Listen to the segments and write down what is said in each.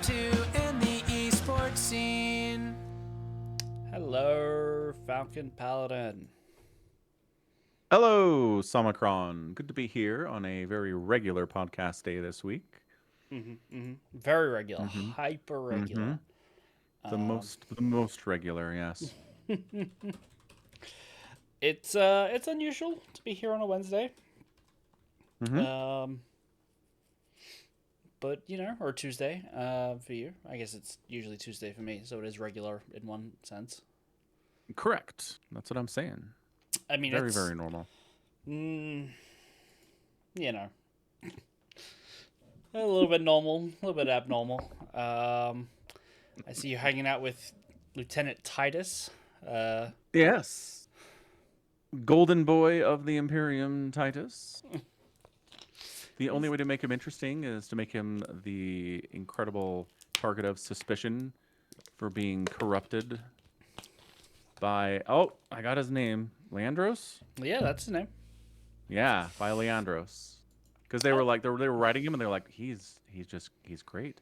to in the esports scene. Hello, Falcon Paladin. Hello, Somicron. Good to be here on a very regular podcast day this week. Very regular, Mm-hmm. hyper regular. The most regular, yes. It's unusual to be here on a Wednesday. Mm-hmm. But or Tuesday, for you. I guess it's usually Tuesday for me, so it is regular in one sense. Correct. That's what I'm saying. I mean, very, it's very normal. a little bit normal, a little bit abnormal. I see you hanging out with Lieutenant Titus. Yes. Golden boy of the Imperium, Titus. The only way to make him interesting is to make him the incredible target of suspicion for being corrupted by... Oh, I got his name. Leandros? Yeah, that's his name. Yeah, by Leandros. Because they were like they were writing him and they're like he's great.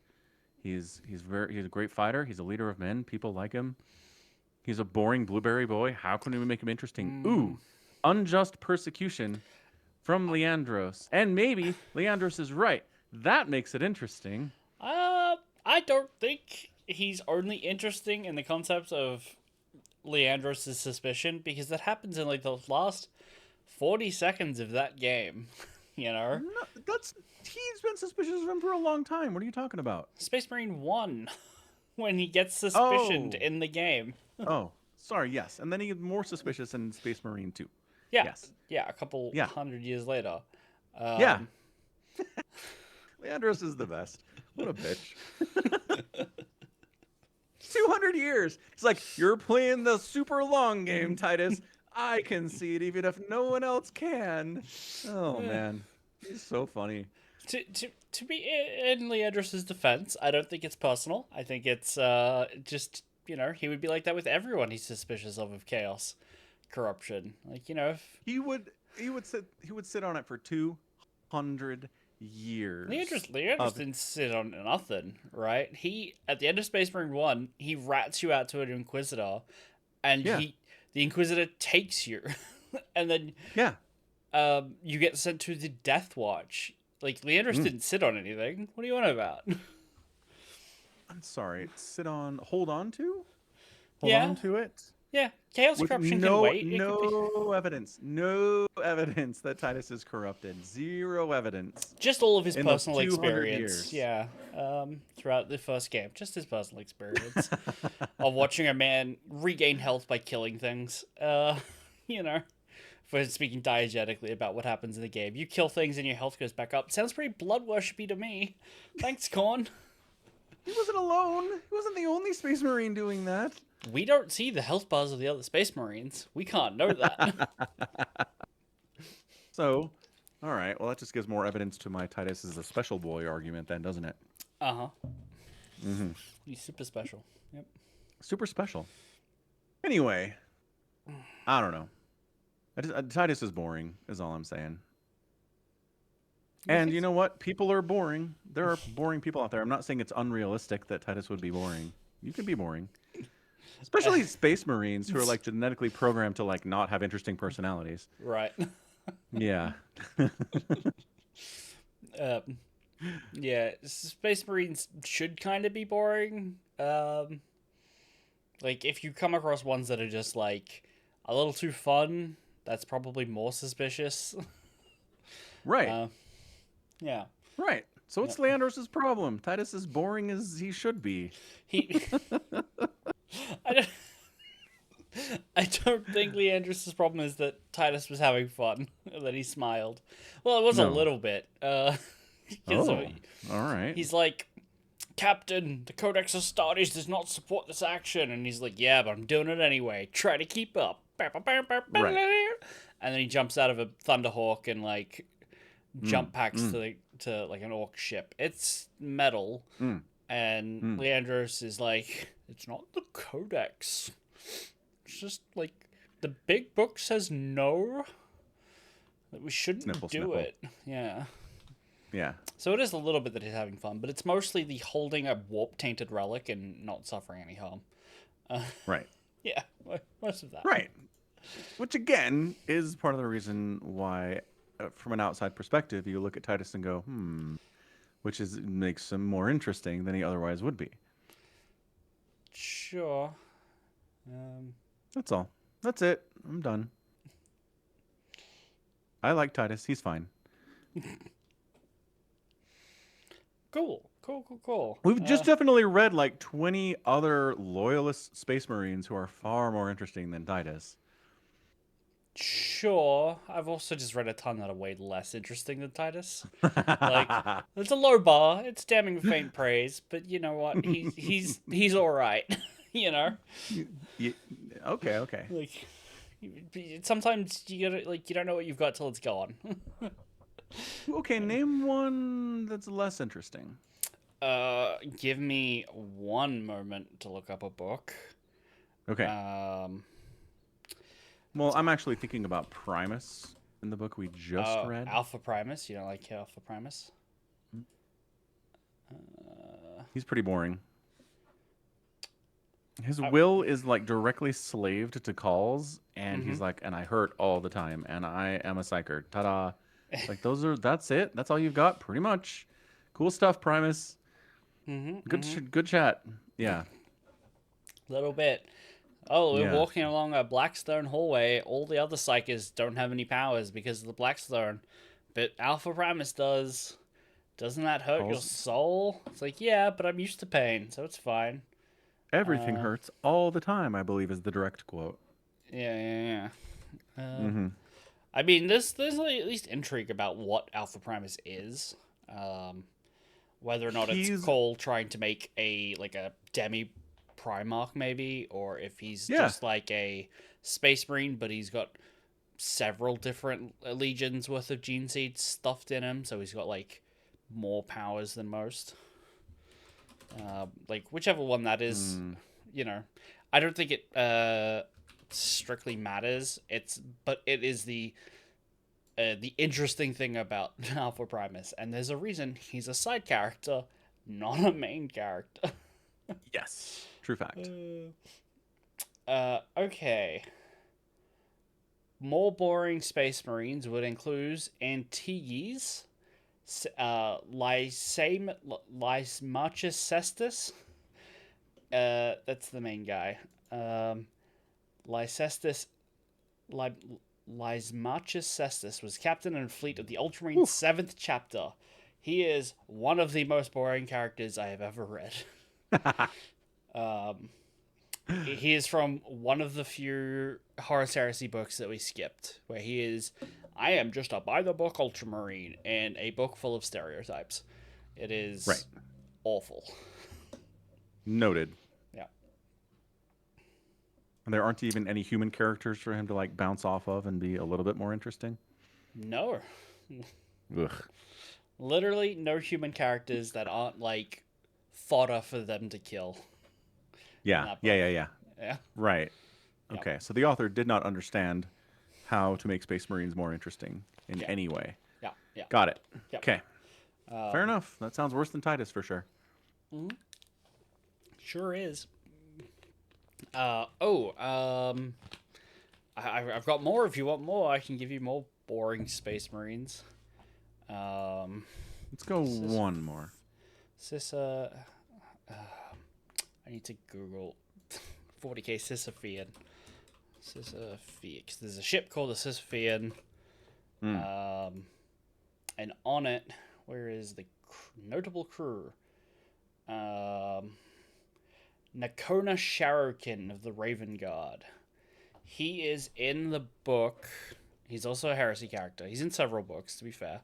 He's a great fighter. He's a leader of men. People like him. He's a boring blueberry boy. How can we make him interesting? Ooh, unjust persecution from Leandros. And maybe Leandros is right. That makes it interesting. I don't think he's only interesting in the concept of Leandros' suspicion, because that happens in like the last 40 seconds of that game. No, he's been suspicious of him for a long time. What are you talking about? Space Marine 1 when he gets suspicioned in the game. Oh, sorry, yes. And then he gets more suspicious in Space Marine 2. Yeah. Yes. Yeah, a couple hundred years later. Yeah. Leandros is the best. What a bitch. 200 years. It's like, you're playing the super long game, Titus. I can see it even if no one else can. Oh, man. He's so funny. To be in Leandros' defense, I don't think it's personal. I think it's just, he would be like that with everyone he's suspicious of chaos, corruption. Like, if... He would sit on it for 200 years. Leandros didn't sit on nothing, right? He, at the end of Space Marine 1, he rats you out to an Inquisitor, and the Inquisitor takes you, and then you get sent to the Death Watch. Like, Leandros didn't sit on anything. What are you on about? I'm sorry. Hold on to it? Yeah, chaos corruption can wait. No evidence that Titus is corrupted. Zero evidence. Just all of his personal 200 experience. years. Yeah, throughout the first game, just his personal experience of watching a man regain health by killing things. For speaking diegetically about what happens in the game, you kill things and your health goes back up. Sounds pretty blood worshipy to me. Thanks, Corn. He wasn't alone. He wasn't the only Space Marine doing that. We don't see the health bars of the other Space Marines. We can't know that. So, all right. Well, that just gives more evidence to my Titus is a special boy argument then, doesn't it? Uh-huh. Mm-hmm. He's super special. Yep. Super special. Anyway, I don't know. Titus is boring, is all I'm saying. And you know what? People are boring. There are boring people out there. I'm not saying it's unrealistic that Titus would be boring. You can be boring. Especially Space Marines who are like genetically programmed to like not have interesting personalities. Right. Yeah. Yeah, Space Marines should kind of be boring. Like, if you come across ones that are just like a little too fun, that's probably more suspicious. Right. Yeah. Right. So what's Leandros' problem? Titus is boring as he should be. I don't think Leandros' problem is that Titus was having fun, that he smiled. Well, it was a little bit. All right. He's like, Captain, the Codex Astartes does not support this action. And he's like, yeah, but I'm doing it anyway. Try to keep up. Right. And then he jumps out of a Thunderhawk and, like, jump packs to like, an orc ship. It's metal. And Leandros is like, it's not the Codex. It's just, like, the big book says no. That we shouldn't do it. Yeah. Yeah. So it is a little bit that he's having fun, but it's mostly the holding a warp-tainted relic and not suffering any harm. Right. Yeah, most of that. Right. Which, again, is part of the reason why, from an outside perspective, you look at Titus and go, which makes him more interesting than he otherwise would be. Sure. That's all. That's it. I'm done. I like Titus. He's fine. Cool. We've just definitely read like 20 other loyalist Space Marines who are far more interesting than Titus. Sure. I've also just read a ton that are way less interesting than Titus. Like, it's a low bar. It's damning with faint praise, but you know what? He's all right. You know. Okay. Like, sometimes you gotta you don't know what you've got till it's gone. Okay, name one that's less interesting. Give me one moment to look up a book. Okay. Well, I'm actually thinking about Primus in the book we just read. Alpha Primus. You don't like Alpha Primus? He's pretty boring. His will is like directly slaved to Cawl's, and he's like, and I hurt all the time, and I am a psyker. Ta-da! Like that's it. That's all you've got, pretty much. Cool stuff, Primus. Good chat. Yeah. Little bit. Oh, we're Yeah. walking along a Blackstone hallway. All the other psychers don't have any powers because of the Blackstone, but Alpha Primus does. Doesn't that hurt your soul? It's like, yeah, but I'm used to pain, so it's fine. Everything hurts all the time, I believe, is the direct quote. Yeah. I mean, there's like at least intrigue about what Alpha Primus is. Whether or not it's Cawl trying to make a demi Primarch maybe, or if he's just like a Space Marine, but he's got several different legions worth of gene seeds stuffed in him, so he's got like more powers than most. Like whichever one that is, you know, I don't think it strictly matters. But it is the interesting thing about Alpha Primus, and there's a reason he's a side character, not a main character. Yes, true fact. Okay. More boring Space Marines would include Antigues, Lysimachus Cestus. That's the main guy. Lysimachus Cestus was captain and fleet of the Ultramarine 7th chapter. He is one of the most boring characters I have ever read. He is from one of the few Horus Heresy books that we skipped, where he is, I am just a by-the-book Ultramarine, and a book full of stereotypes. It is awful. Noted. Yeah. And there aren't even any human characters for him to like bounce off of and be a little bit more interesting? No. Ugh. Literally no human characters that aren't like fodder for them to kill. Yeah. Yeah. Right. Okay. So the author did not understand how to make Space Marines more interesting in any way. Yeah. Got it. Yep. Okay. Fair enough. That sounds worse than Titus for sure. Sure is. I've got more. If you want more, I can give you more boring Space Marines. Let's go one more. I need to Google 40k Sisyphean. Because there's a ship called the Sisyphean. And on it, where is the notable crew? Nakona Sharokin of the Raven Guard. He is in the book. He's also a heresy character. He's in several books, to be fair.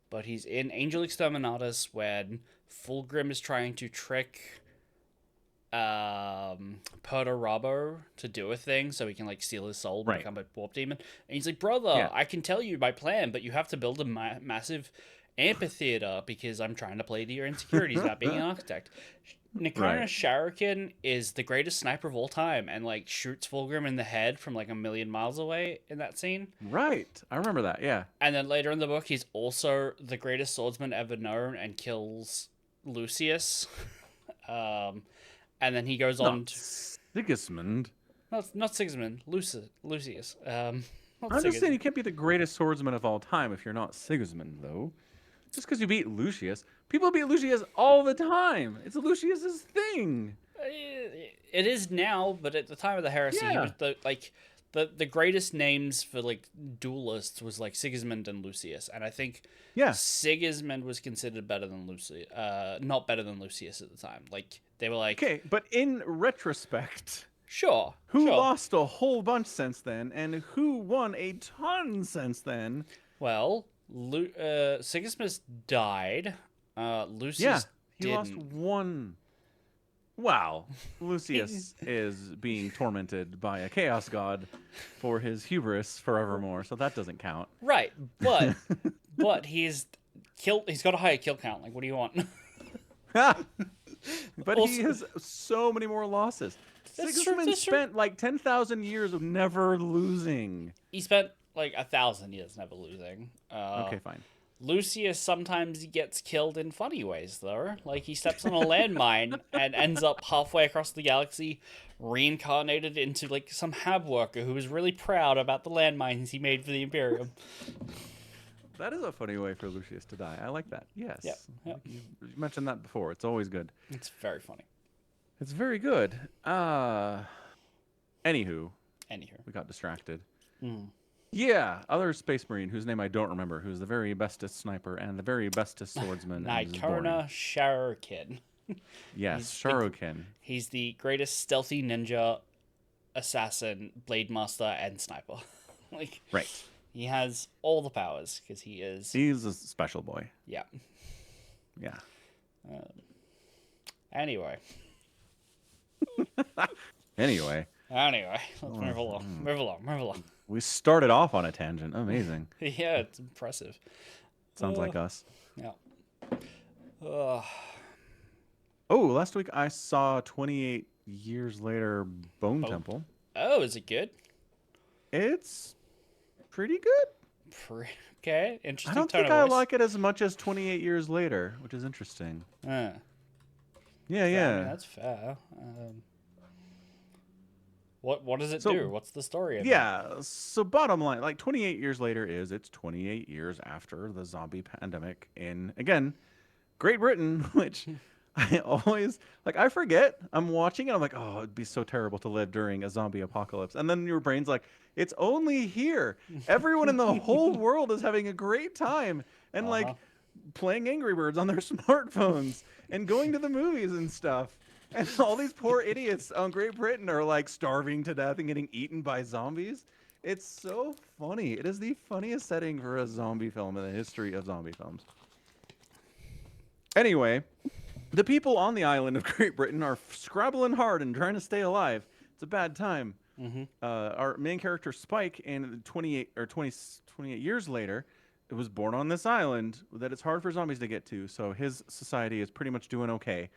But he's in Angel Exterminatus when Fulgrim is trying to trick Perturabo to do a thing so he can like steal his soul and become a warp demon. And he's like, brother, I can tell you my plan, but you have to build a massive amphitheater because I'm trying to play to your insecurities about being an architect. Nakarna Right. Shuriken is the greatest sniper of all time and like shoots Fulgrim in the head from like a million miles away in that scene. Right. I remember that. Yeah. And then later in the book, he's also the greatest swordsman ever known and kills Lucius. Um, and then he goes on Not to Sigismund. not Sigismund, Lucius. Not I'm just saying Sigismund. you can't be the greatest swordsman of all time if you're not Sigismund, though. Just because you beat Lucius, people beat Lucius all the time. It's Lucius's thing. It is now, but at the time of the heresy, he was Yeah. the greatest names for like duelists was like Sigismund and Lucius, and I think Yeah. Sigismund was considered better than Lucius, not better than Lucius at the time. Like they were like, Okay, but in retrospect, sure, who sure. lost a whole bunch since then, and who won a ton since then? Well, Sigismund died. Lucius Yeah, he didn't. lost one. Wow, Lucius is being tormented by a chaos god for his hubris forevermore, so that doesn't count. Right, but he's killed. He's got a higher kill count. Like, what do you want? But Also- he has so many more losses. That's true, Sigismund that's true. spent like 10,000 years of never losing. He spent like 1,000 years never losing. Okay, fine. Lucius sometimes gets killed in funny ways, though. Like, he steps on a landmine and ends up halfway across the galaxy, reincarnated into, like, some hab worker who was really proud about the landmines he made for the Imperium. That is a funny way for Lucius to die. I like that. Yes. Yep. You mentioned that before. It's always good. It's very funny. It's very good. Anywho, Anywho. we got distracted. Mm. Yeah, other Space Marine whose name I don't remember, who's the very bestest sniper and the very bestest swordsman. and is boring. Nakarna Shuriken. Yes, he's the- Shuriken. He's the greatest stealthy ninja, assassin, blade master, and sniper. Like, Right. he has all the powers because he is. He's a special boy. Yeah. Yeah. Anyway, Anyway, let's move along. we started off on a tangent. Amazing. Yeah, it's impressive. Sounds like us. Yeah. Uh, Oh, last week I saw 28 years later Bone Temple. oh, is it good? It's pretty good. Okay, I interesting don't tone think of I voice. like it as much as 28 years later, which is interesting. Yeah, Yeah, I yeah. mean, that's fair. What does it So- do? What's the story of it? Yeah, so bottom line, like 28 years later it's 28 years after the zombie pandemic in, again, Great Britain, which I always, like, I forget. I'm watching it, I'm like, oh, it'd be so terrible to live during a zombie apocalypse. And then your brain's like, it's only here. Everyone in the whole world is having a great time and, like, playing Angry Birds on their smartphones and going to the movies and stuff. And all these poor idiots on Great Britain are like starving to death and getting eaten by zombies. It's so funny. It is the funniest setting for a zombie film in the history of zombie films. Anyway, the people on the island of Great Britain are scrabbling hard and trying to stay alive. It's a bad time. Our main character Spike, and 28 years later, it was born on this island that it's hard for zombies to get to. So his society is pretty much doing okay.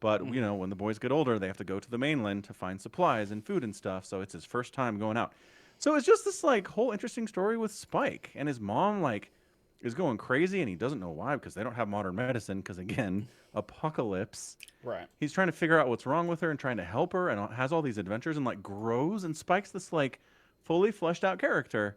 But, you know, when the boys get older, they have to go to the mainland to find supplies and food and stuff. So it's his first time going out. So it's just this, like, whole interesting story with Spike. And his mom, like, is going crazy, and he doesn't know why because they don't have modern medicine because, again, apocalypse. Right. He's trying to figure out what's wrong with her and trying to help her and has all these adventures and, like, grows. And Spike's this, like, fully fleshed out character.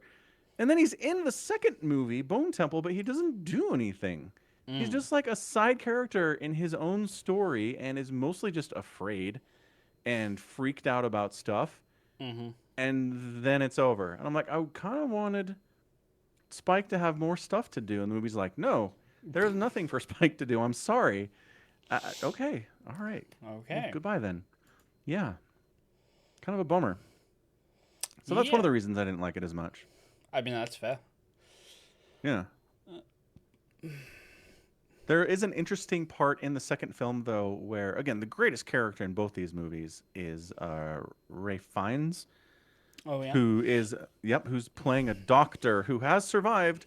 And then he's in the second movie, Bone Temple, but he doesn't do anything. He's just like a side character in his own story and is mostly just afraid and freaked out about stuff. And then it's over. And I'm like, I kind of wanted Spike to have more stuff to do. And the movie's like, no, there's nothing for Spike to do. I'm sorry. Okay. All right. Okay. Goodbye then. Yeah. Kind of a bummer. So that's one of the reasons I didn't like it as much. I mean, that's fair. Yeah. There is an interesting part in the second film, though, where, again, the greatest character in both these movies is Ralph Fiennes, Oh, yeah. who's playing a doctor who has survived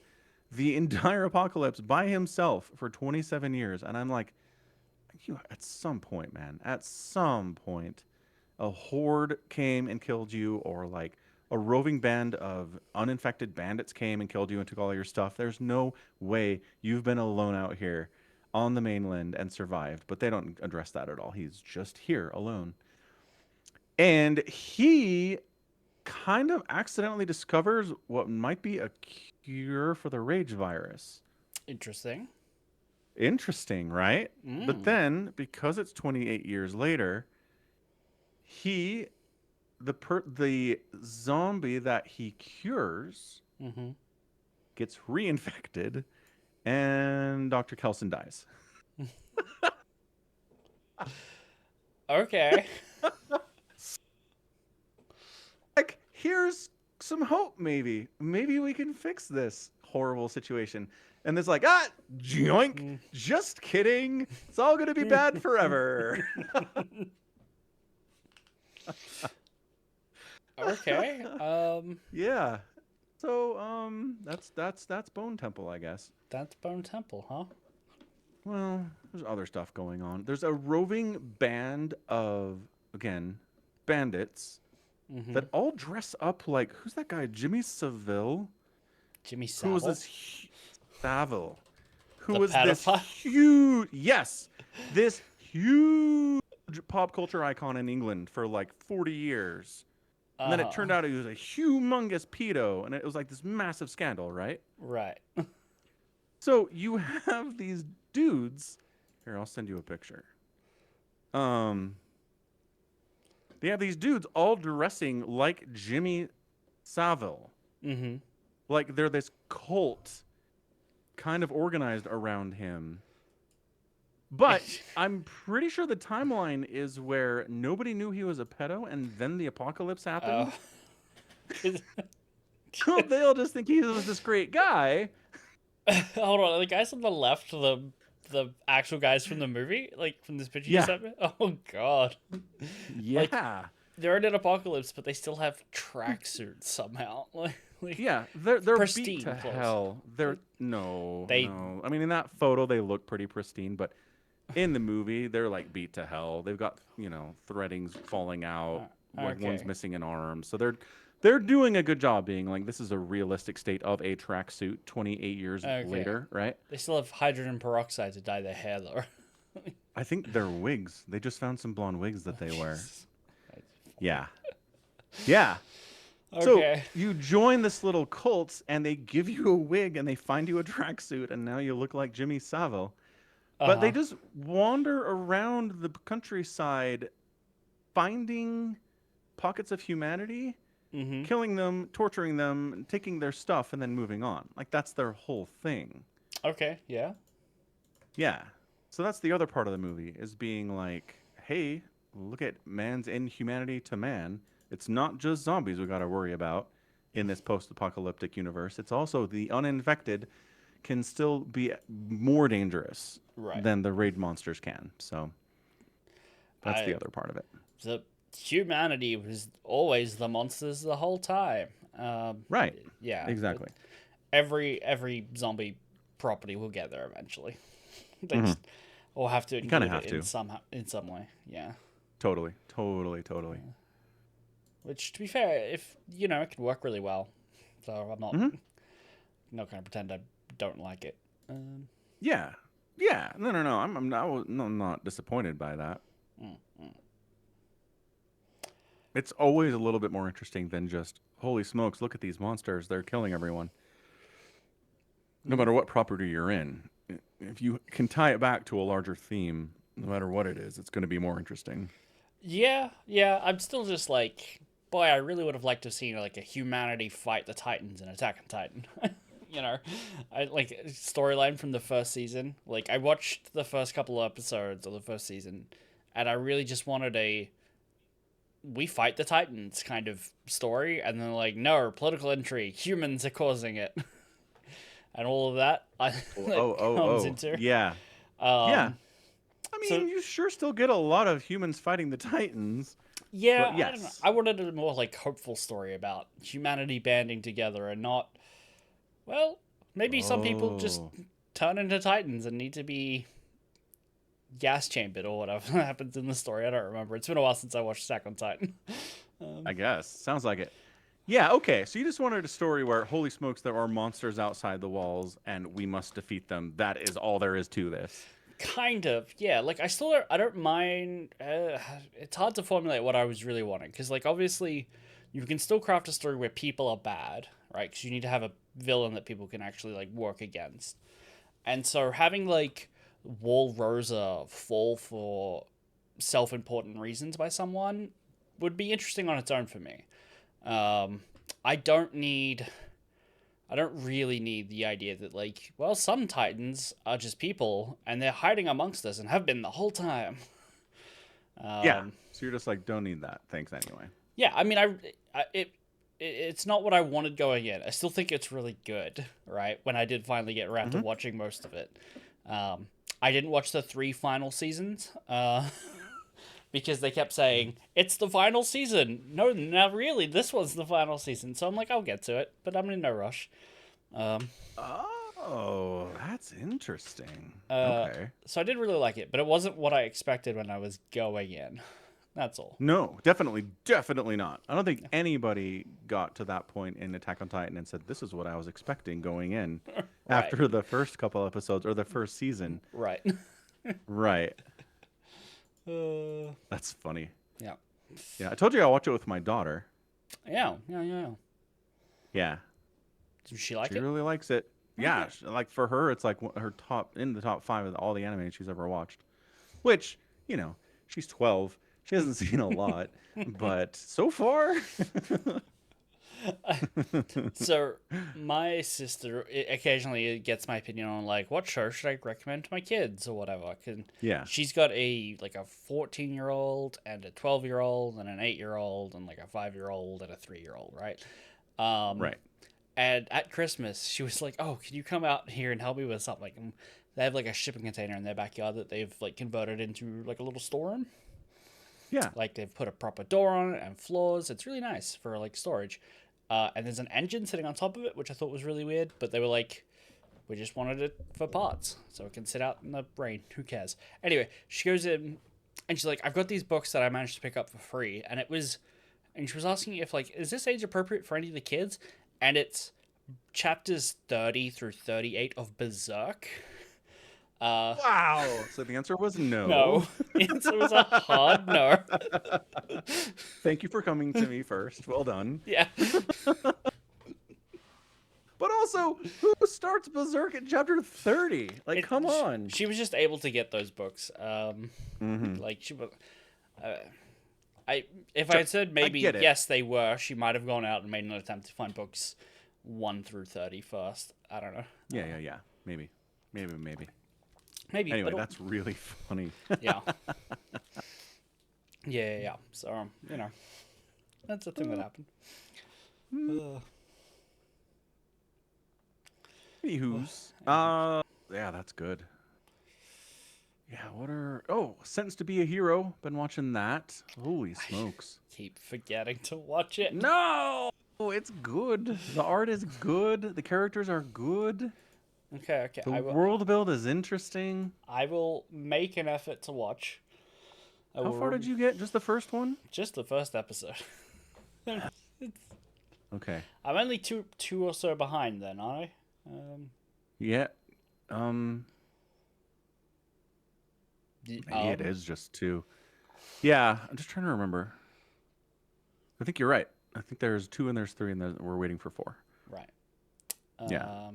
the entire apocalypse by himself for 27 years. And I'm like, at some point, man, at some point, a horde came and killed you, or like a roving band of uninfected bandits came and killed you and took all your stuff. There's no way you've been alone out here on the mainland and survived. But they don't address that at all. He's just here alone. And he kind of accidentally discovers what might be a cure for the rage virus. Interesting. Interesting, right? But then, because it's 28 years later, the zombie that he cures gets reinfected, and Dr. Kelson dies. Okay. Like, here's some hope, maybe. Maybe we can fix this horrible situation. And it's like, joink, just kidding. It's all going to be bad forever. Okay. Yeah. So, that's Bone Temple, I guess. That's Bone Temple, huh? Well, there's other stuff going on. There's a roving band of, again, bandits that all dress up like, who's that guy? Jimmy Savile? Jimmy Savile? Who was this Savile? Who The was this pedophile? huge, yes, this huge pop culture icon in England for like 40 years. And then it turned out he was a humongous pedo, and it was like this massive scandal, right? Right. So you have these dudes. Here, I'll send you a picture. They have these dudes all dressing like Jimmy Savile. Mm-hmm. Like they're this cult kind of organized around him. But I'm pretty sure the timeline is where nobody knew he was a pedo, and then the apocalypse happened. So they all just think he was this great guy. Hold on, the guys on the left, the actual guys from the movie, like from this picture you sent me. Oh god. Yeah. Like, they're in an apocalypse, but they still have tracksuits somehow. Like, yeah, they're pristine beat to clothes. hell. No. I mean, in that photo they look pretty pristine, but in the movie they're like beat to hell. They've got threadings falling out. Like one's missing an arm, so they're doing a good job being like, this is a realistic state of a tracksuit 28 years later, right? They still have hydrogen peroxide to dye their hair, though. I think they're wigs. They just found some blonde wigs that they wear. Yeah. Yeah. Okay. So you join this little cult, and they give you a wig, and they find you a tracksuit, and now you look like Jimmy Savile. But they just wander around the countryside, finding pockets of humanity, killing them, torturing them, taking their stuff, and then moving on. Like, that's their whole thing. Okay, yeah. Yeah. So that's the other part of the movie, is being like, hey, look at man's inhumanity to man. It's not just zombies we got to worry about in this post-apocalyptic universe. It's also the uninfected can still be more dangerous than the raid monsters can. So that's the other part of it. The humanity was always the monsters the whole time. Right. Yeah. Exactly. Every zombie property will get there eventually. They just all have to include it in some way. Yeah. Totally. Which, to be fair, if it can work really well. So I'm not not going to pretend I don't like it. Yeah. No. I'm not disappointed by that. It's always a little bit more interesting than just, holy smokes, look at these monsters. They're killing everyone. No matter what property you're in, if you can tie it back to a larger theme, no matter what it is, it's going to be more interesting. Yeah. I'm still just like, boy, I really would have liked to have seen like a humanity fight the Titans in Attack on Titan. I like storyline from the first season. Like, I watched the first couple of episodes of the first season, and I really just wanted a we fight the Titans kind of story, and then like, no, political intrigue, humans are causing it. And all of that comes into. Yeah. Yeah. I mean, you sure still get a lot of humans fighting the Titans. Yeah, yes. I don't know. I wanted a more like hopeful story about humanity banding together and not, well, maybe some people just turn into Titans and need to be gas chambered or whatever happens in the story. I don't remember. It's been a while since I watched Attack on Titan. I guess. Sounds like it. Yeah, okay. So you just wanted a story where, holy smokes, there are monsters outside the walls and we must defeat them. That is all there is to this. Kind of, yeah. Like, I don't mind. It's hard to formulate what I was really wanting because, like, obviously, you can still craft a story where people are bad, right? Because you need to have a villain that people can actually like work against. And so having like Wall Rosa fall for self-important reasons by someone would be interesting on its own for me. I don't really need the idea that, like, well, some Titans are just people and they're hiding amongst us and have been the whole time. Yeah. So you're just like, don't need that. Thanks anyway. Yeah, I mean, it's not what I wanted going in. I still think it's really good, right? When I did finally get around to watching most of it. I didn't watch the 3 final seasons, because they kept saying, it's the final season. No, not really. This was the final season. So I'm like, I'll get to it, but I'm in no rush. Oh, that's interesting. Okay. So I did really like it, but it wasn't what I expected when I was going in. That's all. No, definitely not. I don't think anybody got to that point in Attack on Titan and said, this is what I was expecting going in Right. after the first couple episodes or the first season. Right. Right. That's funny. Yeah. Yeah, I told you I'll watch it with my daughter. Yeah. Yeah. Does she like She it? really likes it. Yeah, like for her, it's like her in the top 5 of all the anime she's ever watched. Which, you know, she's 12. She hasn't seen a lot, but so far. So my sister occasionally gets my opinion on like what show should I recommend to my kids or whatever. Yeah. She's got a 14-year-old and a 12-year-old and an 8-year-old and like a 5-year-old and a 3-year-old, right? Right. And at Christmas, she was like, "Oh, can you come out here and help me with something?" And they have like a shipping container in their backyard that they've like converted into like a little storeroom. Yeah. Like they've put a proper door on it and floors. It's really nice for like storage. And there's an engine sitting on top of it, which I thought was really weird. But they were like, we just wanted it for parts, so it can sit out in the rain. Who cares? Anyway, she goes in and she's like, I've got these books that I managed to pick up for free. And she was asking if like, is this age appropriate for any of the kids? And it's chapters 30 through 38 of Berserk. Wow. So the answer was no. No. The answer was a hard no. Thank you for coming to me first. Well done. Yeah. But also, who starts Berserk at chapter 30? Like, come on. She was just able to get those books. Like she was. If I had said maybe yes, they were, she might have gone out and made an attempt to find books 1 through 30 first. I don't know. Yeah. Maybe. Maybe. Anyway, that's really funny. Yeah. Yeah. So, you know, that's a thing that happened. Anywho's. Yeah, that's good. Yeah, Sentenced to be a Hero. Been watching that. Holy smokes. Keep forgetting to watch it. No! It's good. The art is good. The characters are good. Okay. The world build is interesting. I will make an effort to watch. How far did you get? Just the first one? Just the first episode. Okay. I'm only two or so behind then, aren't I? Yeah. Maybe it is just 2. Yeah, I'm just trying to remember. I think you're right. I think there's 2 and there's 3 and we're waiting for 4. Right. Yeah.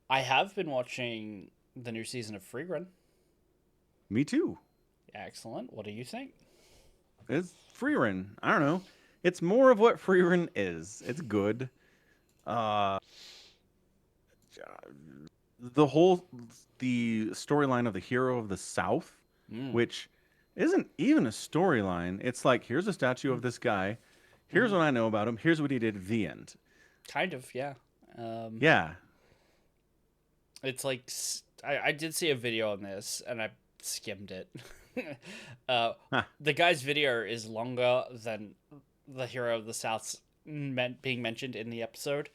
I have been watching the new season of Free Run. Me too. Excellent. What do you think? It's Freerun. I don't know. It's more of what Freerun is. It's good. The storyline of the hero of the South, which isn't even a storyline. It's like, here's a statue of this guy. Here's what I know about him. Here's what he did. The end. Kind of, yeah. Yeah. It's like, I did see a video on this, and I skimmed it. The guy's video is longer than the hero of the South's being mentioned in the episode.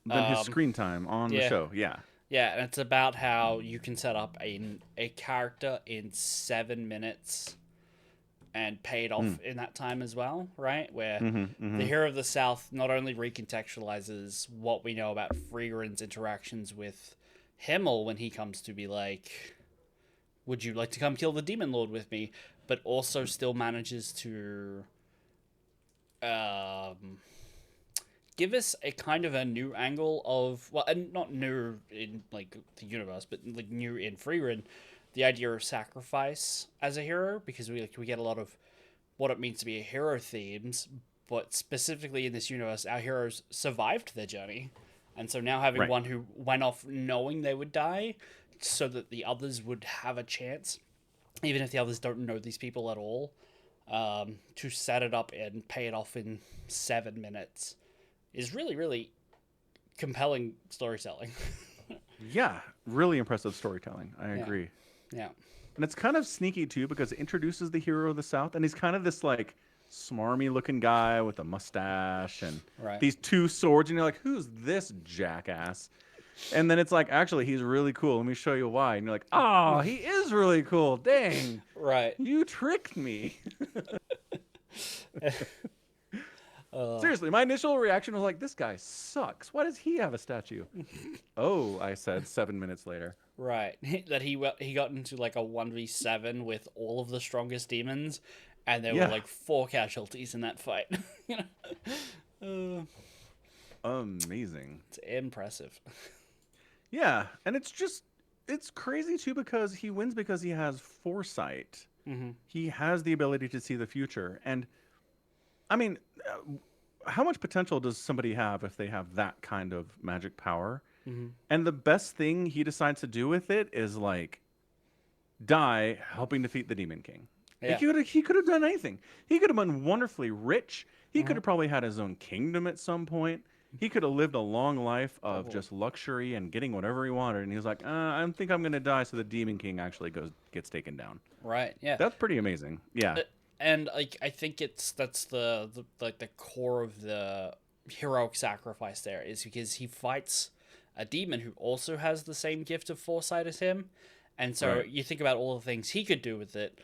Than his screen time on the show. Yeah. Yeah, and it's about how you can set up a character in 7 minutes and pay it off in that time as well, right? Where the Hero of the South not only recontextualizes what we know about Freeren's interactions with Himmel when he comes to be like, would you like to come kill the Demon Lord with me? But also still manages to give us a kind of a new angle of, well, and not new in like the universe, but like new in Freeren, the idea of sacrifice as a hero, because we get a lot of what it means to be a hero themes, but specifically in this universe, our heroes survived their journey, and so now having one who went off knowing they would die, so that the others would have a chance, even if the others don't know these people at all, to set it up and pay it off in 7 minutes is really, really compelling storytelling. Yeah, really impressive storytelling. I agree. Yeah. And it's kind of sneaky too, because it introduces the Hero of the South, and he's kind of this like smarmy looking guy with a mustache and these 2 swords, and you're like, who's this jackass? And then it's like, actually, he's really cool. Let me show you why. And you're like, oh, he is really cool. Dang. Right. You tricked me. Seriously, my initial reaction was like, this guy sucks. Why does he have a statue? Oh, I said 7 minutes later. Right. That he got into like a 1v7 with all of the strongest demons, and there were like 4 casualties in that fight. You know? Amazing. It's impressive. Yeah, and it's crazy too, because he wins because he has foresight. He has the ability to see the future. And I mean, how much potential does somebody have if they have that kind of magic power? And the best thing he decides to do with it is like die helping defeat the Demon King. Yeah. He could have done anything. He could have been wonderfully rich. He could have probably had his own kingdom at some point. He could have lived a long life of just luxury and getting whatever he wanted. And he was like, I think I'm going to die, so the Demon King actually gets taken down. Right, yeah. That's pretty amazing. Yeah. And like I think that's the like the core of the heroic sacrifice there, is because he fights a demon who also has the same gift of foresight as him. And so you think about all the things he could do with it,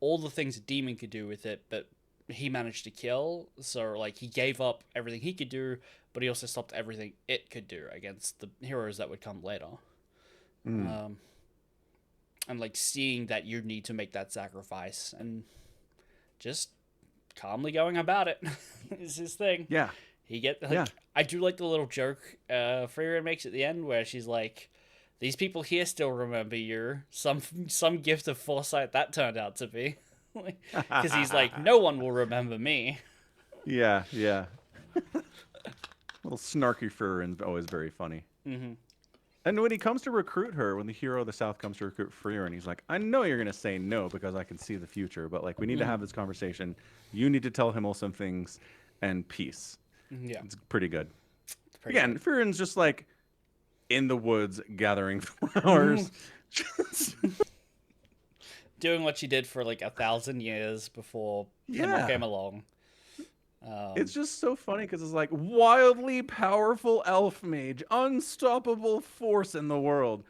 all the things a demon could do with it, but he managed to kill. So like he gave up everything he could do, but he also stopped everything it could do against the heroes that would come later. And like seeing that you need to make that sacrifice and just calmly going about it is his thing. Yeah. I do like the little joke Freya makes at the end, where she's like, these people here still remember you. Some gift of foresight that turned out to be. Because he's like, no one will remember me. Yeah. Little snarky fur and always very funny. And when he comes to recruit her, when the Hero of the South comes to recruit Freya, and he's like, I know you're going to say no because I can see the future, but like we need to have this conversation. You need to tell Himmel some things, and peace. Yeah. It's pretty good. Again, Freya's just like in the woods gathering flowers. Doing what she did for like 1,000 years before Himmel came along. It's just so funny because it's like wildly powerful elf mage, unstoppable force in the world.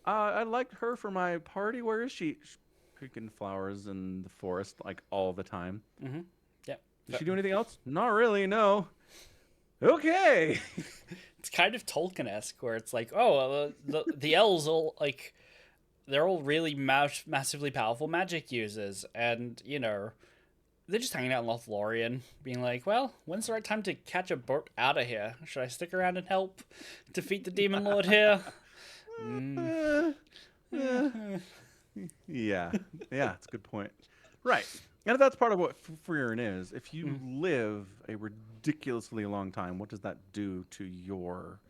I liked her for my party. Where is she? She's picking flowers in the forest like all the time. Yeah. Did she do anything else? Not really, no. Okay. It's kind of Tolkien-esque, where it's like, the elves all like, they're all really massively powerful magic users, and you know, they're just hanging out in Lothlorien, being like, well, when's the right time to catch a boat out of here? Should I stick around and help defeat the Demon Lord here? Yeah, it's a good point. Right. And that's part of what Freerin is. If you live a ridiculously long time, what does that do to your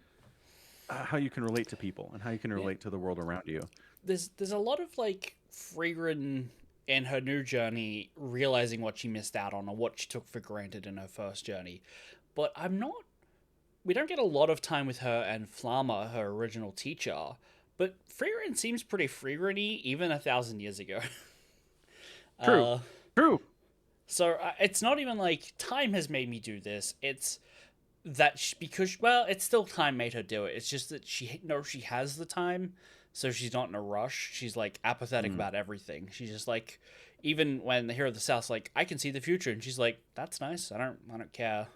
how you can relate to people and how you can relate to the world around you? There's a lot of like Freerin in her new journey realizing what she missed out on or what she took for granted in her first journey. But we don't get a lot of time with her and Flamma, her original teacher. But Freerin seems pretty Freerin-y even 1,000 years ago. True. So it's not even like time has made me do this. It's because, well, it's still time made her do it. It's just that she knows she has the time, so she's not in a rush. She's like apathetic about everything. She's just like, even when the hero of the South's like, I can see the future, and she's like, that's nice. I don't care.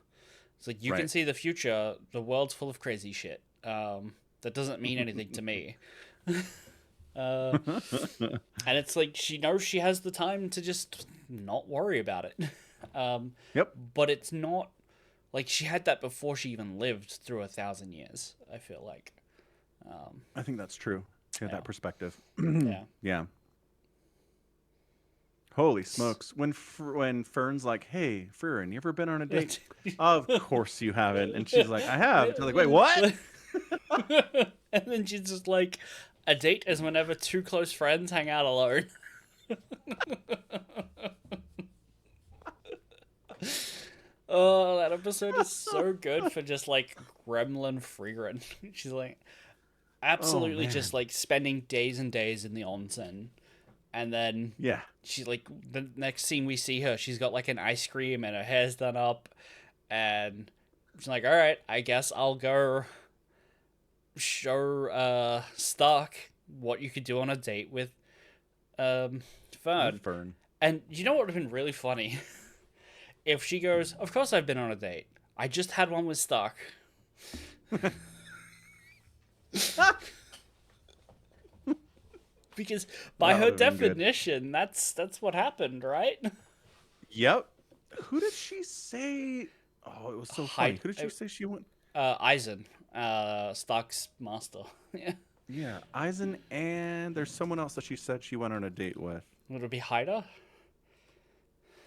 It's like, you can see the future. The world's full of crazy shit. That doesn't mean anything to me. And it's like, she knows she has the time to just not worry about it. Yep. But it's not like she had that before she even lived through 1,000 years, I feel like. I think that's true. She had that perspective. Yeah. Yeah. Holy smokes. When Fern's like, hey, Fern, you ever been on a date? Of course you haven't. And she's like, I have. She's like, wait, what? And then she's just like, a date is whenever two close friends hang out alone. Oh, that episode is so good for just like gremlin Freegan. She's like absolutely just like spending days and days in the onsen. And then she's like, the next scene we see her, she's got like an ice cream and her hair's done up. And she's like, all right, I guess I'll go show Stark what you could do on a date with Fern. And you know what would have been really funny? If she goes, of course I've been on a date. I just had one with Stark. Because by her definition, that's what happened, right? Yep. Who did she say? Oh, it was so funny. Who did she say she went? Eisen, Stark's master. Yeah. Yeah, Eisen, and there's someone else that she said she went on a date with. Would it be Haida?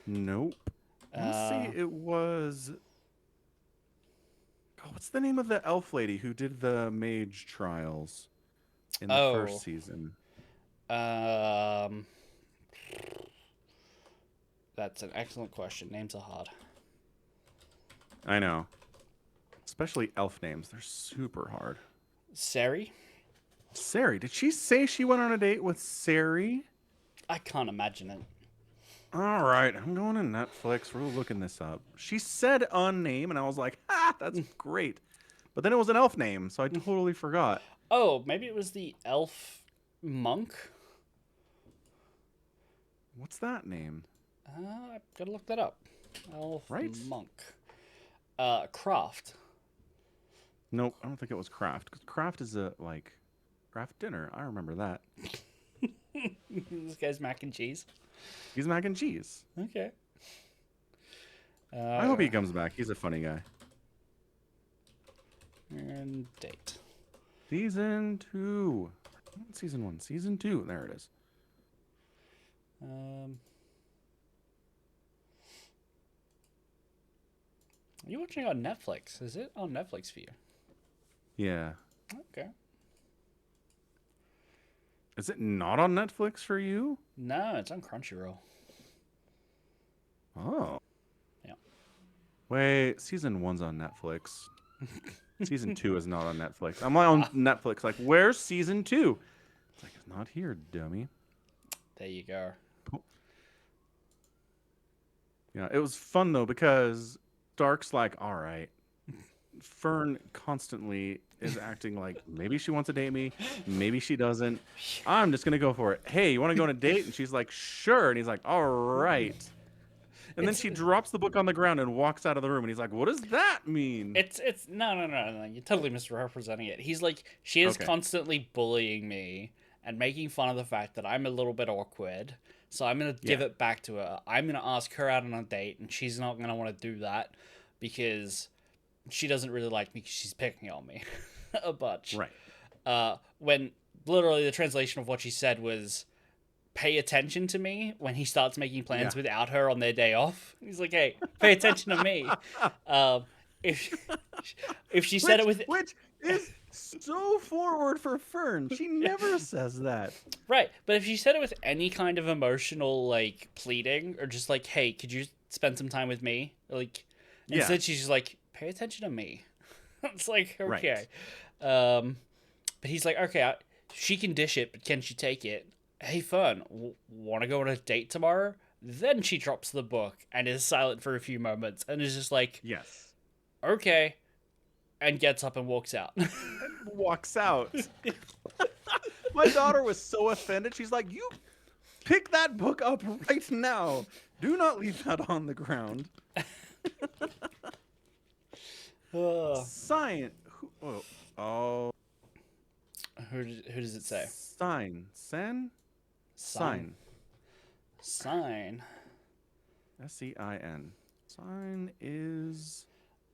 Nope. Let's see. It was. Oh, what's the name of the elf lady who did the mage trials in the first season? That's an excellent question. Names are hard. I know. Especially elf names. They're super hard. Sari? Sari. Did she say she went on a date with Sari? I can't imagine it. All right. I'm going to Netflix. We're looking this up. She said a name, and I was like, that's great. But then it was an elf name, so I totally forgot. Oh, maybe it was the elf monk? What's that name? I've got to look that up. Elf monk. Craft. Nope, I don't think it was Craft. Craft is Craft dinner. I remember that. This guy's mac and cheese. He's mac and cheese. Okay. I hope he comes back. He's a funny guy. And date. Season 2. Not season 1. Season 2. There it is. Are you watching on Netflix? Is it on Netflix for you? Yeah. Okay. Is it not on Netflix for you? No, it's on Crunchyroll. Oh. Yeah. Wait, season 1's on Netflix. Season 2 is not on Netflix. I'm on Netflix. Like, where's season 2? It's like, it's not here, dummy. There you go. Yeah, it was fun though because Dark's like, all right. Fern constantly is acting like maybe she wants to date me, maybe she doesn't. I'm just gonna go for it. Hey, you want to go on a date? And she's like, sure. And he's like, all right. And then she drops the book on the ground and walks out of the room. And he's like, what does that mean? It's no. You're totally misrepresenting it. He's like, she is constantly bullying me and making fun of the fact that I'm a little bit awkward. So I'm going to give it back to her. I'm going to ask her out on a date, and she's not going to want to do that because she doesn't really like me because she's picking on me a bunch. Right. When literally the translation of what she said was, pay attention to me when he starts making plans without her on their day off. He's like, hey, pay attention to me. If she said it with... Which is so forward for Fern. She never says that. Right, but if she said it with any kind of emotional, like, pleading, or just like, hey, could you spend some time with me? Like, instead she's just like, pay attention to me. It's like, okay. Right. But he's like, okay, she can dish it, but can she take it? Hey, Fern, want to go on a date tomorrow? Then she drops the book and is silent for a few moments and is just like, yes. Okay, and gets up and walks out. Walks out. My daughter was so offended. She's like, "You pick that book up right now. Do not leave that on the ground." Sign. Oh. Who does it say? Sign. Sen? Sign. Sign. S-E-I-N. Sign is...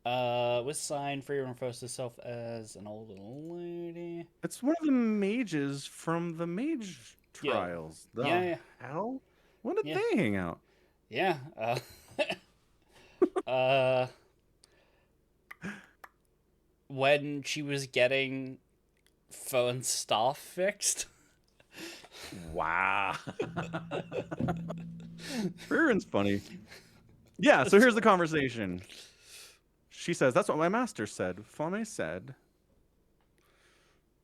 With Sign, Freya refers to herself as an old little lady. It's one of the mages from the mage trials. Yeah. The hell? When did they hang out? Yeah. When she was getting Fern's staff fixed. Wow. Friren's funny. Yeah, so here's the conversation. She says, "That's what my master said. Fame said,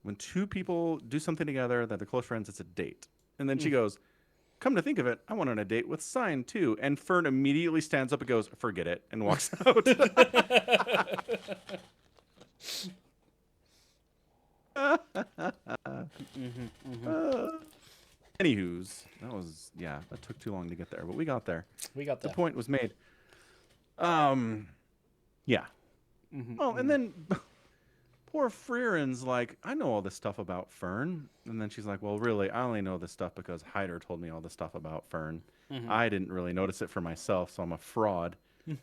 when two people do something together that they're close friends, it's a date." And then she goes, "Come to think of it, I went on a date with Sign too." And Fern immediately stands up and goes, "Forget it," and walks out. Anywho's, that took too long to get there, but we got there. The point was made. Yeah. Oh, and then poor Friren's like, "I know all this stuff about Fern." And then she's like, "Well, really, I only know this stuff because Hyder told me all this stuff about Fern. I didn't really notice it for myself, so I'm a fraud." And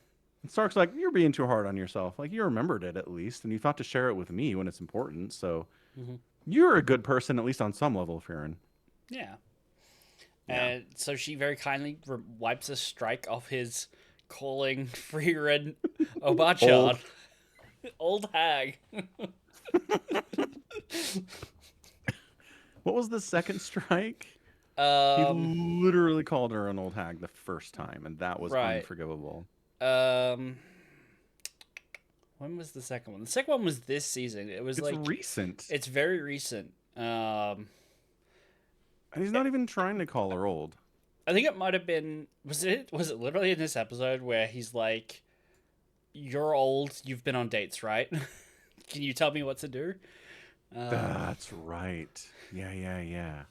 Stark's like, "You're being too hard on yourself. Like, you remembered it at least, and you thought to share it with me when it's important. So you're a good person, at least on some level, Friren." Yeah. And so she very kindly wipes a strike off his calling Friren Obachan. Old hag. What was the second strike? He literally called her an old hag the first time, and that was unforgivable. When was the second one? The second one was this season. It's recent. It's very recent. And he's not even trying to call her old. I think it might have been... Was it literally in this episode where he's like, "You're old, you've been on dates, right? Can you tell me what to do?" That's right. Yeah.